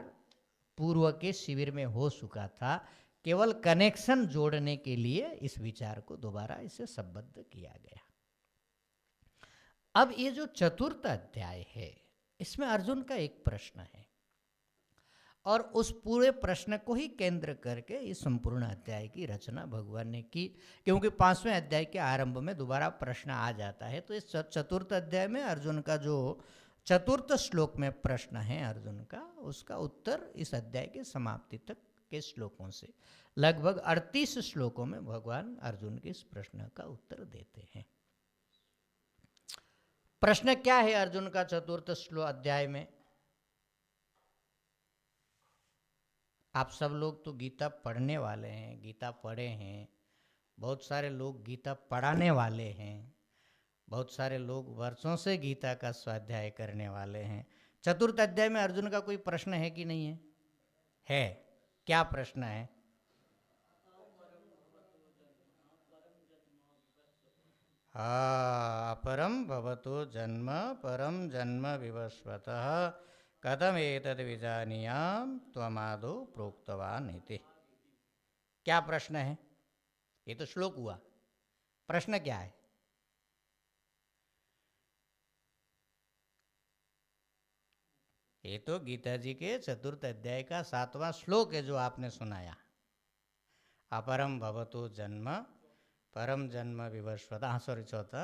पूर्व के शिविर में हो चुका था, केवल कनेक्शन जोड़ने के लिए इस विचार को दोबारा इसे संबद्ध किया गया। अब ये जो चतुर्थ अध्याय है, इसमें अर्जुन का एक प्रश्न है और उस पूरे प्रश्न को ही केंद्र करके इस संपूर्ण अध्याय की रचना भगवान ने की। क्योंकि 5वें अध्याय के आरंभ में दोबारा प्रश्न आ जाता है, तो इस चतुर्थ अध्याय में अर्जुन का जो चतुर्थ श्लोक में प्रश्न है अर्जुन का, उसका उत्तर इस अध्याय के समाप्ति तक के श्लोकों से लगभग 38 श्लोकों में भगवान अर्जुन के इस प्रश्न का उत्तर देते हैं। प्रश्न क्या है अर्जुन का चतुर्थ श्लोक अध्याय में? आप सब लोग तो गीता पढ़ने वाले हैं, गीता पढ़े हैं, बहुत सारे लोग गीता पढ़ाने वाले हैं, बहुत सारे लोग वर्षों से गीता का स्वाध्याय करने वाले हैं। चतुर्थ अध्याय में अर्जुन का कोई प्रश्न है कि नहीं है? है। क्या प्रश्न है? अपरम भवतो जन्म परम जन्म विवस्वतः कथम एतद् विजानीयाम त्वमादौ प्रोक्तवान् इति। क्या प्रश्न है? ये तो श्लोक हुआ, प्रश्न क्या है? ये तो गीता जी के चतुर्थ अध्याय का 7वां श्लोक है जो आपने सुनाया। अपरम भवतो जन्म परम जन्म विवस्वतः, सॉरी चौथा,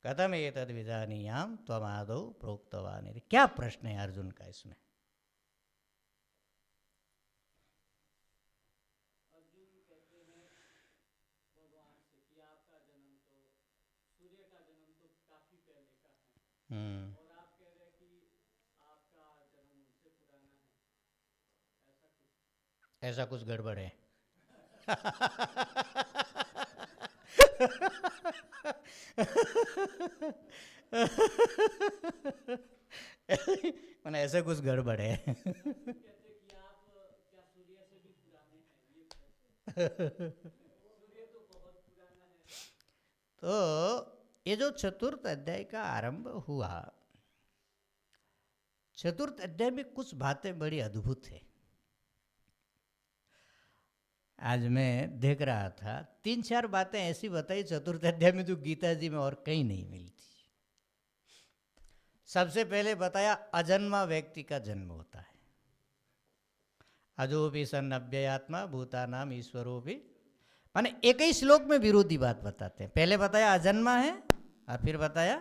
कथम एतद् विजानीयाम त्वमादौ प्रोक्तवान् इति। क्या प्रश्न है अर्जुन का इसमें? ऐसा कुछ गड़बड़ है। मैंने ऐसा कुछ गड़बड़ है। तो ये जो चतुर्थ अध्याय का आरंभ हुआ, चतुर्थ अध्याय में कुछ बातें बड़ी अद्भुत है। आज मैं देख रहा था, 3-4 बातें ऐसी बताई चतुर्थ अध्याय में जो गीता जी में और कहीं नहीं मिलती। सबसे पहले बताया अजन्मा व्यक्ति का जन्म होता है। अजो भी सन अव्ययात्मा भूतानाम ईश्वरो भी, माने एक ही श्लोक में विरोधी बात बताते हैं। पहले बताया अजन्मा है और फिर बताया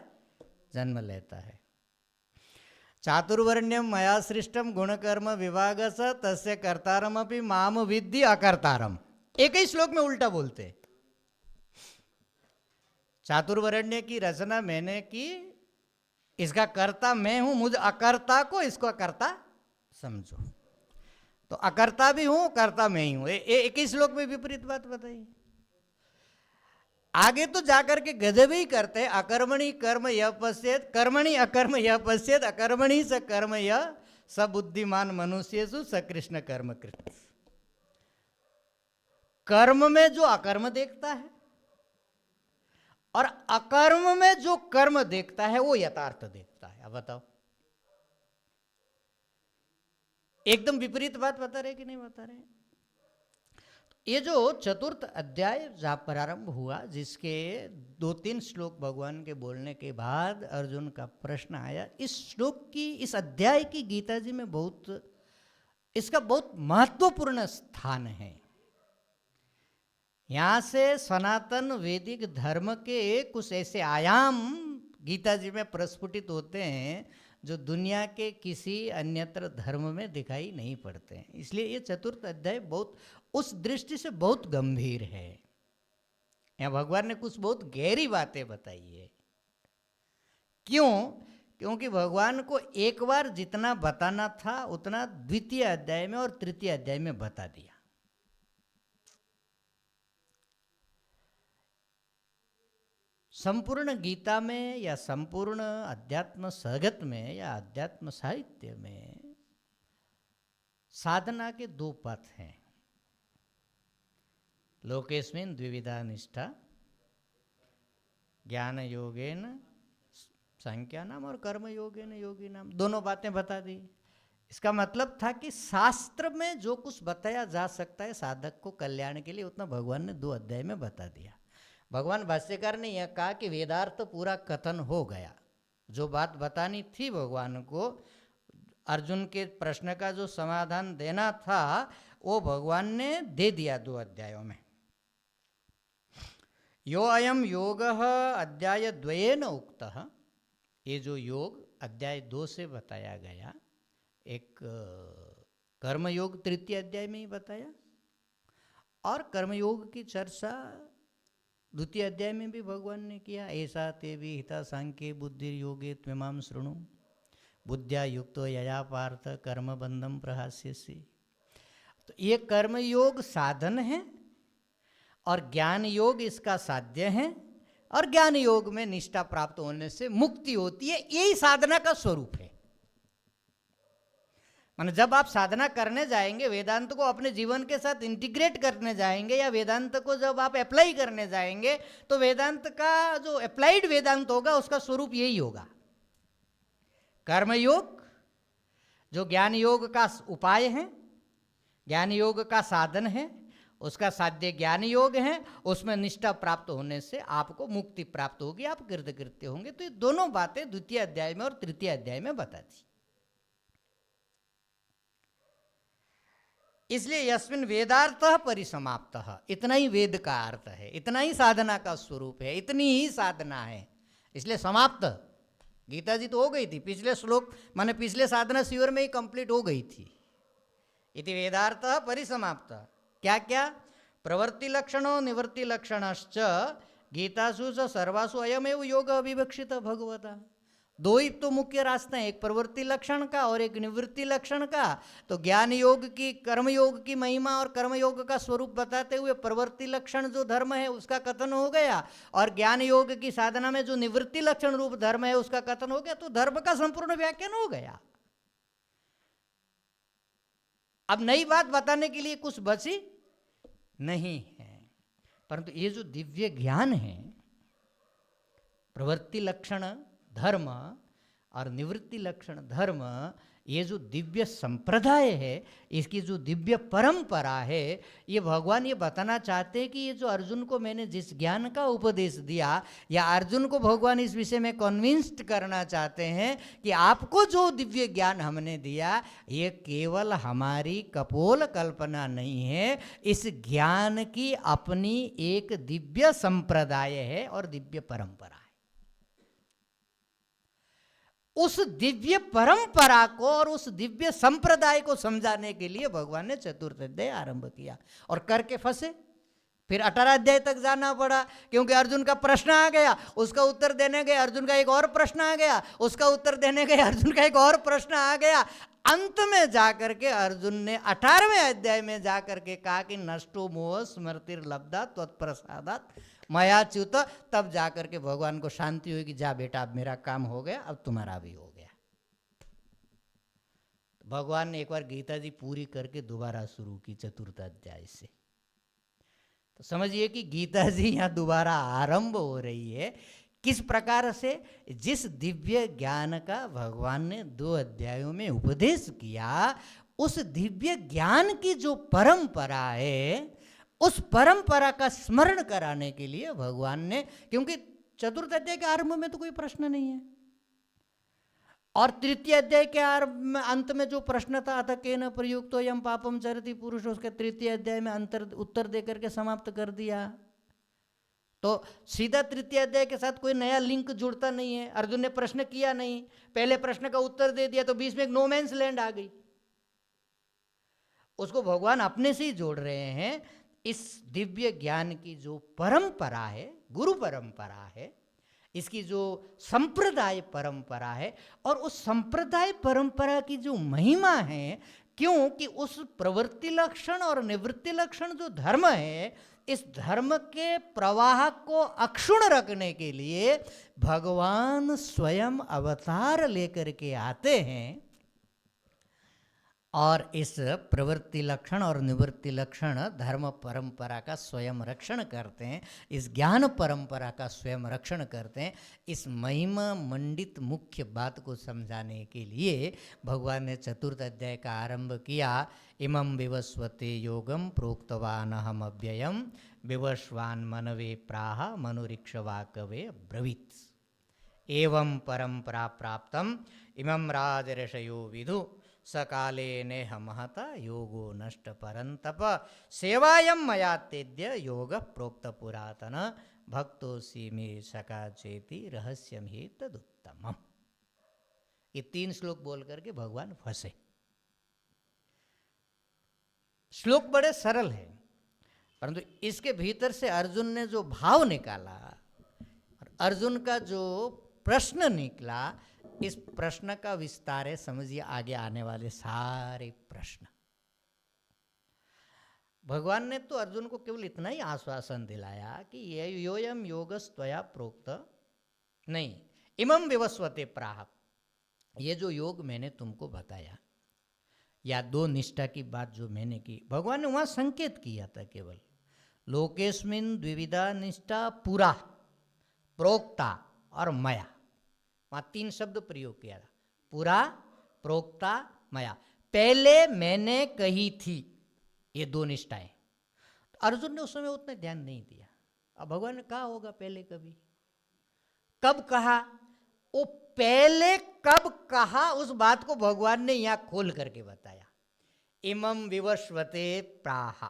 जन्म लेता है। चातुर्वर्ण्यम मया सृष्टम गुणकर्म विभाग स तस्य कर्तारम अपि माम विद्धि अकर्तारम। एक ही श्लोक में उल्टा बोलते। चातुर्वर्ण्य की रचना मैंने की, इसका कर्ता मैं हूं, मुझ अकर्ता को इसको कर्ता समझो। तो अकर्ता भी हूं, कर्ता मैं ही हूं। एक ही श्लोक में विपरीत बात बताई। आगे तो जाकर के गजब ही करते, अकर्मणि कर्म यह पश्येत कर्मणि अकर्म यह पश्येत अकर्मणि स कर्म यह स बुद्धिमान मनुष्येषु स कृष्ण कर्म कृत। कर्म में जो अकर्म देखता है और अकर्म में जो कर्म देखता है वो यथार्थ देखता है। अब बताओ, एकदम विपरीत बात बता रहे कि नहीं बता रहे? ये जो चतुर्थ अध्याय जहाँ प्रारंभ हुआ, जिसके 2-3 श्लोक भगवान के बोलने के बाद अर्जुन का प्रश्न आया, इस श्लोक की, इस अध्याय की गीता जी में इसका बहुत महत्वपूर्ण स्थान है। यहाँ से सनातन वैदिक धर्म के कुछ ऐसे आयाम गीता जी में प्रस्फुटित होते हैं जो दुनिया के किसी अन्यत्र धर्म में दिखाई नहीं पड़ते हैं। इसलिए ये चतुर्थ अध्याय बहुत उस दृष्टि से बहुत गंभीर है। यहाँ भगवान ने कुछ बहुत गहरी बातें बताई है। क्यों? क्योंकि भगवान को एक बार जितना बताना था उतना द्वितीय अध्याय में और तृतीय अध्याय में बता दिया। संपूर्ण गीता में या संपूर्ण अध्यात्म सहगत में या अध्यात्म साहित्य में साधना के 2 पथ हैं। लोकेस्मिन् द्विविधा निष्ठा, ज्ञान योगेन सांख्यानाम और कर्म योगेन योगिनाम। दोनों बातें बता दी। इसका मतलब था कि शास्त्र में जो कुछ बताया जा सकता है साधक को कल्याण के लिए, उतना भगवान ने 2 अध्याय में बता दिया। भगवान भाष्यकार ने यह कहा कि वेदार्थ पूरा कथन हो गया। जो बात बतानी थी भगवान को, अर्जुन के प्रश्न का जो समाधान देना था वो भगवान ने दे दिया 2 अध्यायों में। यो अयम योग अध्याय 2 उक्तः, ये जो योग अध्याय 2 से बताया गया, एक कर्मयोग तृतीय अध्याय में ही बताया और कर्मयोग की चर्चा द्वितीय अध्याय में भी भगवान ने किया। ऐसा ते भी हिता सांख्ये बुद्धि योगे त्वमाम शृणु बुद्ध्या युक्तो यया पार्थ कर्म बंधम प्रहास्यसि। तो ये कर्मयोग साधन है और ज्ञान योग इसका साध्य है, और ज्ञान योग में निष्ठा प्राप्त होने से मुक्ति होती है। यही साधना का स्वरूप है। माने जब आप साधना करने जाएंगे, वेदांत को अपने जीवन के साथ इंटीग्रेट करने जाएंगे या वेदांत को जब आप अप्लाई करने जाएंगे, तो वेदांत का जो अप्लाइड वेदांत होगा उसका स्वरूप यही होगा। कर्मयोग जो ज्ञान योग का उपाय है, ज्ञान योग का साधन है, उसका साध्य ज्ञान योग है, उसमें निष्ठा प्राप्त होने से आपको मुक्ति प्राप्त होगी, आप कृतकृत्य होंगे। तो ये दोनों बातें द्वितीय अध्याय में और तृतीय अध्याय में बता दी। इसलिए यस्मिन् वेदार्थः परिसमाप्तः, इतना ही वेद का अर्थ है, इतना ही साधना का स्वरूप है, इतनी ही साधना है, इसलिए समाप्त। गीता जी तो हो गई थी, पिछले श्लोक माने पिछले साधना शिविर में ही कंप्लीट हो गई थी। इति वेदार्थः परिसमाप्तः। क्या क्या? प्रवृत्ति लक्षणों निवृत्ति लक्षणश्च गीतासु च सर्वासु अयमेव योग अविवक्षित भगवता। 2 ही तो मुख्य रास्ते हैं, एक प्रवृत्ति लक्षण का और एक निवृत्ति लक्षण का। तो ज्ञान योग की, कर्म योग की महिमा और कर्म योग का स्वरूप बताते हुए प्रवृत्ति लक्षण जो धर्म है उसका कथन हो गया, और ज्ञान योग की साधना में जो निवृत्ति लक्षण रूप धर्म है उसका कथन हो गया। तो धर्म का संपूर्ण व्याख्यान हो गया। अब नई बात बताने के लिए कुछ बची नहीं है। परंतु ये जो दिव्य ज्ञान है, प्रवृत्ति लक्षण धर्म और निवृत्ति लक्षण धर्म, ये जो दिव्य संप्रदाय है, इसकी जो दिव्य परंपरा है, ये भगवान ये बताना चाहते हैं कि ये जो अर्जुन को मैंने जिस ज्ञान का उपदेश दिया, या अर्जुन को भगवान इस विषय में कन्विंस्ड करना चाहते हैं कि आपको जो दिव्य ज्ञान हमने दिया, ये केवल हमारी कपोल कल्पना नहीं है, इस ज्ञान की अपनी एक दिव्य संप्रदाय है और दिव्य परंपरा है। उस दिव्य परंपरा को और उस दिव्य संप्रदाय को समझाने के लिए भगवान ने चतुर्थ अध्याय आरंभ किया, और करके फंसे। फिर 18 अध्याय तक जाना पड़ा, क्योंकि अर्जुन का प्रश्न आ गया, उसका उत्तर देने गए, अर्जुन का एक और प्रश्न आ गया, उसका उत्तर देने गए, अर्जुन का एक और प्रश्न आ गया। अंत में जाकर के अर्जुन ने 18वें अध्याय में जाकर के कहा कि नष्टो मोह स्मृतिर्लब्धा त्वत्प्रसादात् मयाच्युत। तब जाकर के भगवान को शांति हुई कि जा बेटा, अब मेरा काम हो गया, अब तुम्हारा भी हो गया। भगवान ने एक बार गीता जी पूरी करके दोबारा शुरू की चतुर्थ अध्याय से। तो समझिए कि गीता जी यहाँ दोबारा आरंभ हो रही है। किस प्रकार से? जिस दिव्य ज्ञान का भगवान ने 2 अध्यायों में उपदेश किया, उस दिव्य ज्ञान की जो परंपरा है, उस परंपरा का स्मरण कराने के लिए भगवान ने, क्योंकि चतुर्थ अध्याय के आरंभ में तो कोई प्रश्न नहीं है, और तृतीय अध्याय के अंत में जो प्रश्न था, अथ केन प्रयुक्तो यम पापम चरति पुरुष, उसके तृतीय अध्याय में उत्तर देकर के समाप्त कर दिया। तो सीधा तृतीय अध्याय के साथ कोई नया लिंक जुड़ता नहीं है। अर्जुन ने प्रश्न किया नहीं, पहले प्रश्न का उत्तर दे दिया, तो बीच में एक नो मैंस लैंड आ गई। उसको भगवान अपने से ही जोड़ रहे हैं। इस दिव्य ज्ञान की जो परंपरा है, गुरु परंपरा है, इसकी जो संप्रदाय परंपरा है, और उस संप्रदाय परंपरा की जो महिमा है, क्योंकि उस प्रवृत्ति लक्षण और निवृत्ति लक्षण जो धर्म है, इस धर्म के प्रवाह को अक्षुण्ण रखने के लिए भगवान स्वयं अवतार लेकर के आते हैं, और इस प्रवृत्ति लक्षण और निवृत्ति लक्षण धर्म परंपरा का स्वयं रक्षण करते हैं, इस ज्ञान परंपरा का स्वयं रक्षण करते हैं। इस महिमा मंडित मुख्य बात को समझाने के लिए भगवान ने चतुर्थ अध्याय का आरंभ किया। इमं विवस्वते योगम प्रोक्तवान हम अव्ययम विवस्वान मनवे प्राह मनुरीक्षवाकवे ब्रवीत्। एवं परंपरा प्राप्तम इमं राजर्षयो विदु सकाले नेह महता योगो नष्ट परंतप सेवायम मया तेद्य योग प्रोक्त पुरातन भक्तोसी मे सका चेति रहस्यम ही तदुत्तमम्। ये 3 श्लोक बोल करके भगवान फंसे। श्लोक बड़े सरल है, परंतु इसके भीतर से अर्जुन ने जो भाव निकाला, अर्जुन का जो प्रश्न निकला, इस प्रश्न का विस्तार है। समझिए आगे आने वाले सारे प्रश्न। भगवान ने तो अर्जुन को केवल इतना ही आश्वासन दिलाया कि ये योयम योगस्त्वया प्रोक्त नहीं, इमं विवस्वते प्राह, ये जो योग मैंने तुमको बताया, या 2 निष्ठा की बात जो मैंने की, भगवान ने वहां संकेत किया था केवल। लोकेस्मिन द्विविधा निष्ठा पुरा प्रोक्ता और मया, वहां 3 शब्द प्रयोग किया था, पुरा, प्रोक्ता, मया। पहले मैंने कही थी ये 2 निष्ठाएं। अर्जुन ने उस समय उतना ध्यान नहीं दिया। अब भगवान ने कहा होगा पहले, कभी कब कहा, वो पहले कब कहा, उस बात को भगवान ने यहां खोल करके बताया। इमं विवस्वते प्राह,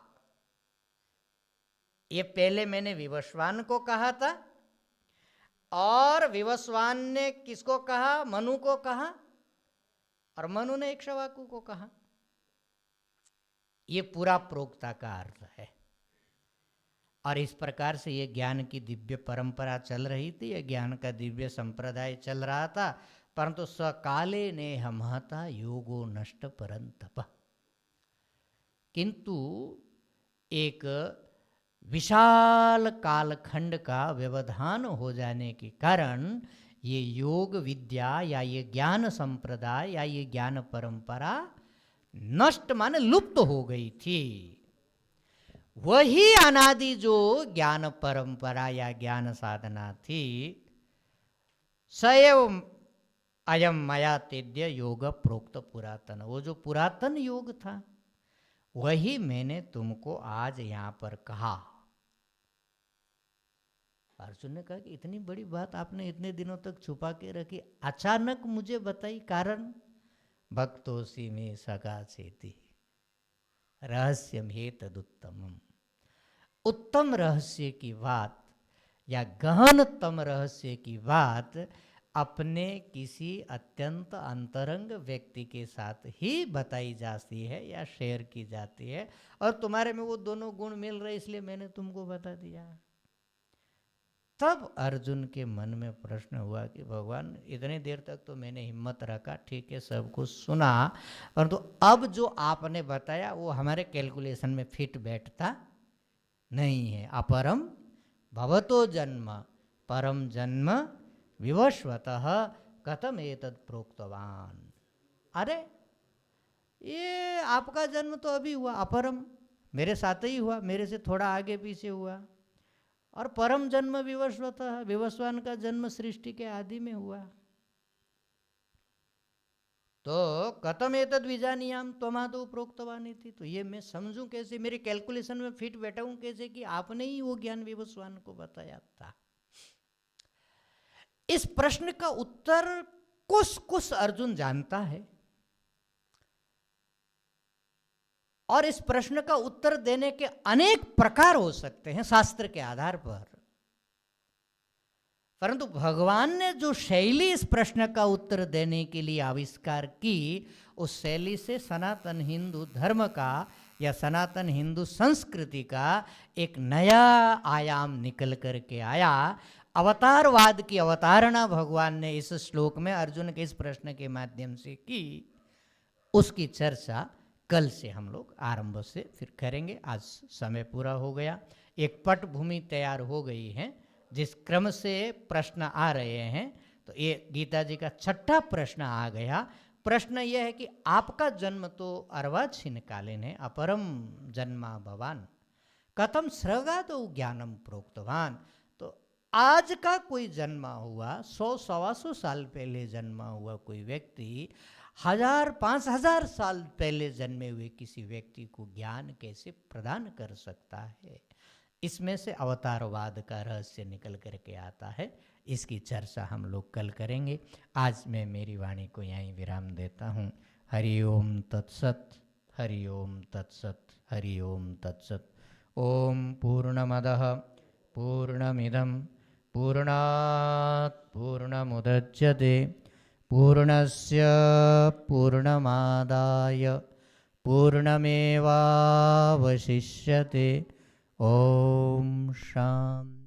ये पहले मैंने विवस्वान को कहा था, और विवस्वान ने किसको कहा? मनु को कहा, और मनु ने इक्ष्वाकु को कहा। ये पूरा प्रोक्ता का अर्थ है। और इस प्रकार से ये ज्ञान की दिव्य परंपरा चल रही थी, ये ज्ञान का दिव्य संप्रदाय चल रहा था। परंतु सकाले नेह महता योगो नष्ट परंतप, किंतु एक विशाल कालखंड का व्यवधान हो जाने के कारण ये योग विद्या या ये ज्ञान संप्रदाय या ये ज्ञान परंपरा नष्ट माने लुप्त हो गई थी। वही अनादि जो ज्ञान परंपरा या ज्ञान साधना थी, सएव अयम मया तेद्य योग प्रोक्त पुरातन। वो जो पुरातन योग था वही मैंने तुमको आज यहां पर कहा। अर्जुन ने कहा कि इतनी बड़ी बात आपने इतने दिनों तक छुपा के रखी, अचानक मुझे बताई, कारण? भक्तोसी में सगा चेती रहस्यम हे तदुत्तमम। उत्तम रहस्य की बात या गहनतम रहस्य की बात अपने किसी अत्यंत अंतरंग व्यक्ति के साथ ही बताई जाती है या शेयर की जाती है, और तुम्हारे में वो दोनों गुण मिल रहे इसलिए मैंने तुमको बता दिया। तब अर्जुन के मन में प्रश्न हुआ कि भगवान इतनी देर तक तो मैंने हिम्मत रखा, ठीक है, सब कुछ सुना, परंतु अब जो आपने बताया वो हमारे कैलकुलेशन में फिट बैठता नहीं है। अपरम भवतो जन्म परम जन्म विवस्वतः कथम एतद प्रोक्तवान। अरे ये आपका जन्म तो अभी हुआ, अपरम मेरे साथ ही हुआ, मेरे से थोड़ा आगे पीछे हुआ, और परम जन्म विवस्वतः विवस्वान का जन्म सृष्टि के आदि में हुआ। तो कथम एतद विजानीयाम त्वमादौ प्रोक्तवानी थी, तो ये मैं समझूं कैसे, मेरे कैलकुलेशन में फिट बैठाऊं कैसे कि आपने ही वो ज्ञान विवस्वान को बताया था। इस प्रश्न का उत्तर कुछ अर्जुन जानता है, और इस प्रश्न का उत्तर देने के अनेक प्रकार हो सकते हैं शास्त्र के आधार पर, परंतु भगवान ने जो शैली इस प्रश्न का उत्तर देने के लिए आविष्कार की, उस शैली से सनातन हिंदू धर्म का या सनातन हिंदू संस्कृति का एक नया आयाम निकल करके आया। अवतारवाद की अवतारणा भगवान ने इस श्लोक में अर्जुन के इस प्रश्न के माध्यम से की। उसकी चर्चा कल से हम लोग आरंभ से फिर करेंगे। आज समय पूरा हो गया, एक पटभूमि तैयार हो गई है जिस क्रम से प्रश्न आ रहे हैं। तो ये गीता जी का छठा प्रश्न आ गया। प्रश्न यह है कि आपका जन्म तो अर्वाचीन कालीन है, अपरम जन्मा भवान कथम स्रगादौ ज्ञानम प्रोक्तवान। तो आज का कोई जन्मा हुआ, 100-125 साल पहले जन्मा हुआ कोई व्यक्ति 1000-5000 साल पहले जन्मे हुए किसी व्यक्ति को ज्ञान कैसे प्रदान कर सकता है? इसमें से अवतारवाद का रहस्य निकल करके आता है। इसकी चर्चा हम लोग कल करेंगे। आज मैं मेरी वाणी को यहीं विराम देता हूँ। हरि ओम तत्सत, हरि ओम तत्सत, हरि ओम तत्सत। ओम पूर्णमदः पूर्णमिदं पूर्णात् पूर्णमुदच्यते पूर्णस्य पूर्णमादाय पूर्णमेवावशिष्यते। ओम शांति।